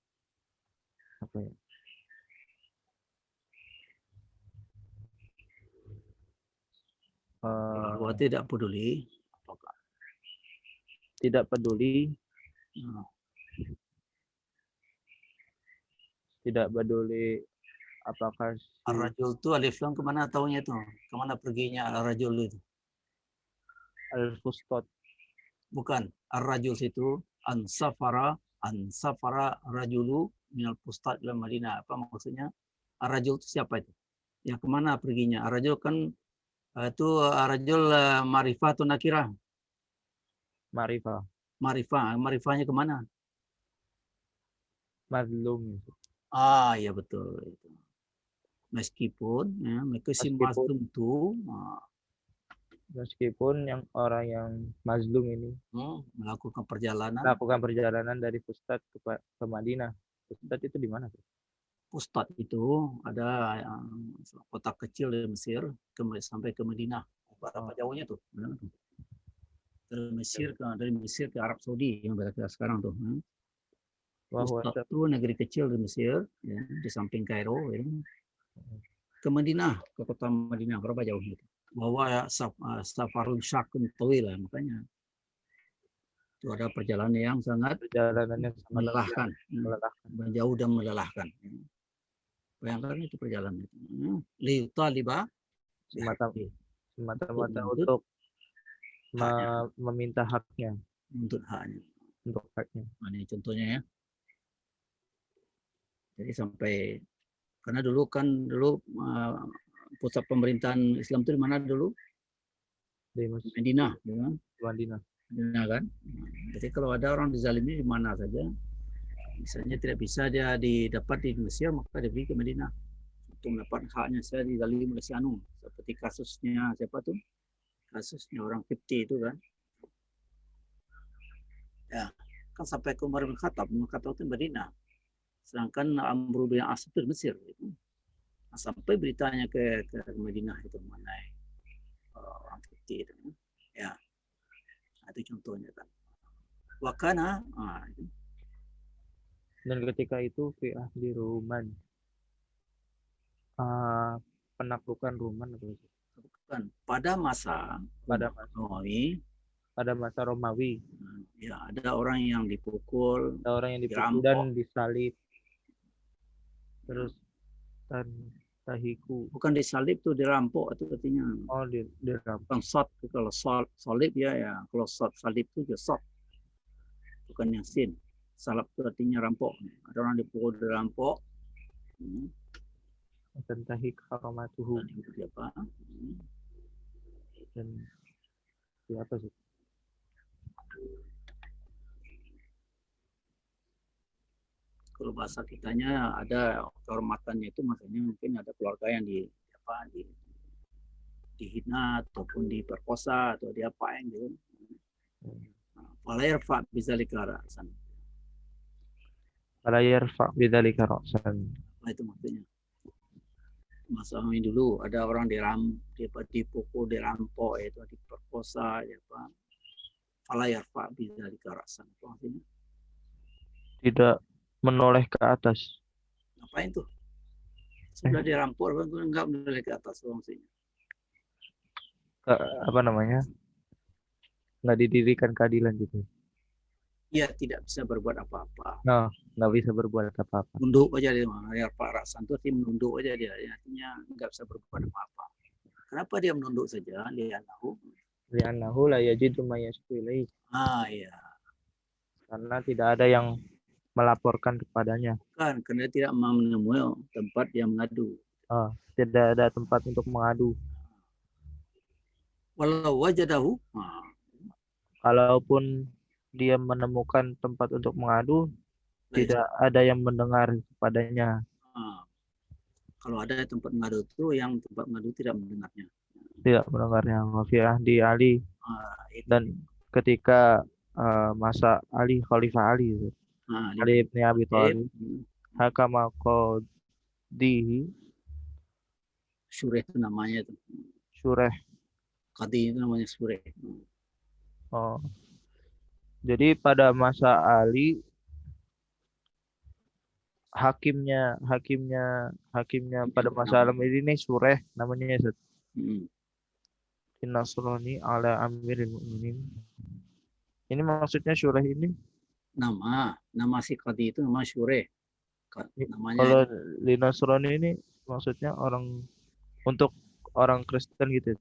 apa ya? Bahwa tidak peduli apakah tidak peduli apakah ar-rajul itu alif lam kemana taunya itu? Kemana perginya ar-rajul itu? Al-fustat. Bukan. Ar-rajul itu an-safara rajulu minal fustat ila Madinah. Apa maksudnya? Ar-rajul itu siapa itu? Yang kemana perginya? Ar-rajul kan itu ar-rajul ma'rifatun nakirah. Ma'rifahnya kemana? Mazlum. Ya betul. Meskipun mazlum itu meskipun yang orang yang mazlum ini melakukan perjalanan dari Fustat ke Madinah. Fustat itu di mana? Fustat itu ada kota kecil di Mesir sampai ke Madinah. Berapa jauhnya tuh? Dari Mesir ke Arab Saudi yang berada sekarang tuh. Fustat itu negeri kecil di Mesir, ya, di samping Kairo, ya. Ke Madinah, ke kota Madinah berapa jauh itu? Bahwa safarul syakun tawil lah, makanya itu ada perjalanan yang sangat melelahkan, jauh dan melelahkan. Bayangkan itu perjalanan itu. Liutaliba semata-mata untuk meminta haknya. Untuk haknya. Ini contohnya ya. Jadi sampai karena dulu pusat pemerintahan Islam itu di mana dulu? Di Madinah, ya. Madinah Kan? Jadi kalau ada orang dizalimi di mana saja, misalnya tidak bisa dia didapat di Mesir, maka dia pergi ke Madinah untuk mendapat haknya. Saya dizalimi oleh si Anu, seperti kasusnya siapa tuh? Kasusnya orang Kipti itu kan. Ya, kan sampai ke Umar bin Khattab itu Madinah. Sedangkan Amr bin As itu di Mesir. Gitu. Nah, sampai beritanya ke Madinah itu mengenai orang Kipti itu. Ya, nah, itu contohnya kan. Wakana, itu. Dan ketika itu fi ahli Ruman, penaklukan Ruman atau Bukan. Pada masa Romawi, ya ada orang yang dipukul, ada orang yang dipukul dirampok. dan disalib. Terus dan tahiku. Bukan disalib tuh dirampok itu artinya. Oh, dirampok. Bukan sot, kalau salib ya kalau salib itu ya sot. Bukan yang sin. Salib itu artinya rampok. Ada orang dipukul dirampok. Dan tahik haramatuhu. Apa? Dan siapa sih? Kalau bahasa kitanya ada kehormatannya itu maksudnya mungkin ada keluarga yang dihina ataupun diperkosa atau diapain gitu. Fala yarfa bidzalika ra'san. Fala yarfa bidzalika ra'san. Apa itu maksudnya? Masa ini dulu ada orang dipukul, dirampok, itu diperkosa, apa? Fala yarfa bidzalika ra'san. Apa maksudnya? Tidak menoleh ke atas. Ngapain tuh? Sudah dirampok, enggak menoleh ke atas maksudnya. Apa namanya? Nggak didirikan keadilan gitu. Ia tidak bisa berbuat apa-apa. Nah, nggak bisa berbuat apa-apa. Nunduk aja dia, ya Pak Rasan tuh tim menunduk aja dia, artinya nggak bisa berbuat apa-apa. Kenapa dia menunduk saja? Li'annahu la yajidu ma yashku ilaih. Iya. Karena tidak ada yang melaporkan kepadanya. Kan, karena tidak menemui tempat yang mengadu. Tidak ada tempat untuk mengadu. Walau wajadahu, kalaupun dia menemukan tempat untuk mengadu, tidak ada yang mendengar kepadanya. Kalau ada tempat mengadu itu, yang tempat mengadu tidak mendengarnya. Tidak mendengarnya. Wafi'ah di Ali. Dan ketika masa Ali, Khalifah Ali, Ali bin Abi Thalib, hakama qadihi, Syureh itu namanya itu. Syureh. Qadi itu namanya Syureh. Jadi pada masa Ali, hakimnya pada masa Alam ini Syureh namanya. Nasrani ala Amiril Mukminin. Ini maksudnya Syureh ini? Nama si Qadi itu nama Syureh. Namanya. Kalau di Nasrani ini maksudnya untuk orang Kristen gitu.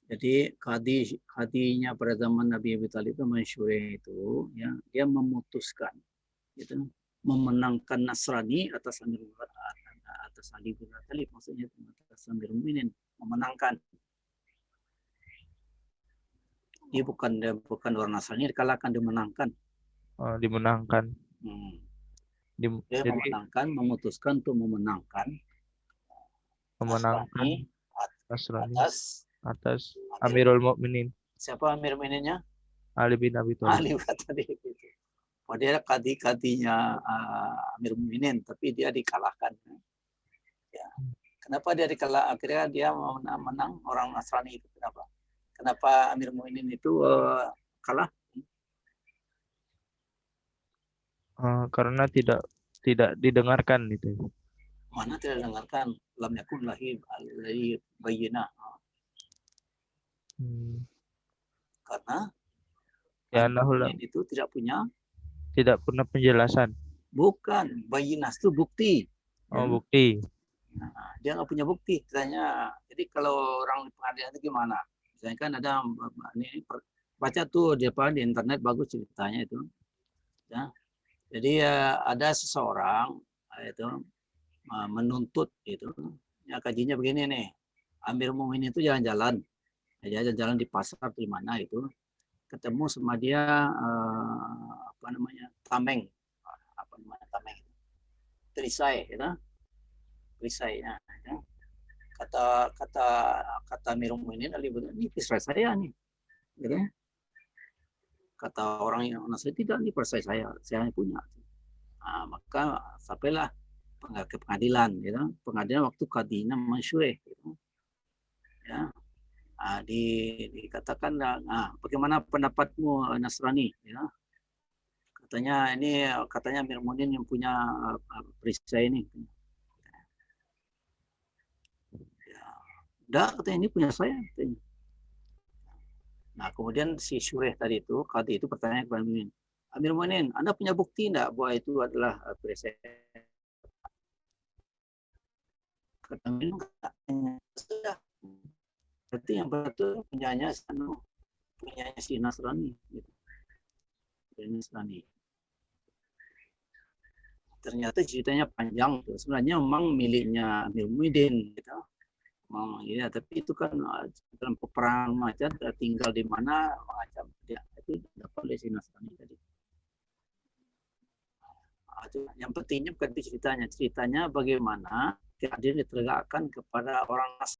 Jadi kadinya pada zaman Nabi Abi Thalib itu Syureh itu, ya, dia memutuskan, gitu, memenangkan Nasrani atas Ali bin Abi Thalib, maksudnya atas Amirul Mukminin, memenangkan. Dia bukan orang Nasrani, dikalahkan, dimenangkan. Dimenangkan. Dia memenangkan, memutuskan untuk memenangkan Nasrani atas Amirul Mukminin. Siapa Amirul Mukmininnya? Ali bin Abi Thalib. Ali bin Abi Thalib. Dia kadinya Amirul Mukminin, tapi dia dikalahkan. Ya. Kenapa dia dikalahkan? Akhirnya dia menang orang Nasrani itu. Kenapa? Kenapa Amirul Mukminin itu kalah? Karena tidak didengarkan itu. Mana tidak didengarkan? Lam yakun lahi bayyinah. Karena itu tidak punya penjelasan. Bukan, bayinas itu bukti. Bukti. Nah, dia nggak punya bukti. Jadi kalau orang di pengadilan itu gimana? Misalnya kan ada ini baca tuh di internet bagus ceritanya itu. Ya. Jadi ada seseorang itu menuntut itu. Ya, kajinya begini nih. Amirul Mukminin itu jalan-jalan di pasar di mana itu, ketemu sama dia tameng, perisai, gitu. Perisai, ya. Kata Amirul Mukminin, ini perisai saya nih, gitu. Kata orang yang Nasrani, tidak, ini perisai saya punya. Maka sampailah ke pengadilan, gitu. Pengadilan waktu kadinya Mansyureh, gitu. Ya. Dikatakan, bagaimana pendapatmu Nasrani? Ya. Katanya Amir Mu'minin yang punya perisai ini. Ya. Enggak, katanya ini punya saya. Katanya. Nah, kemudian si Syureh tadi itu, Qadhi itu bertanya kepada Amir Mu'minin, Amir Mu'minin, Anda punya bukti enggak bahwa itu adalah perisai? Kata Amir Mu'minin, sudah. Berarti yang betul punyanya si Nasrani. Gitu. Nasrani. Ternyata ceritanya panjang tuh. Sebenarnya memang miliknya Amir Mu'minin, gitu. Ya, tapi itu kan dalam peperangan macam tinggal di mana macam dia itu dapat oleh si Nasrani tadi. Yang pentingnya bukan ceritanya bagaimana keadilan ditegakkan kepada orang Nasrani.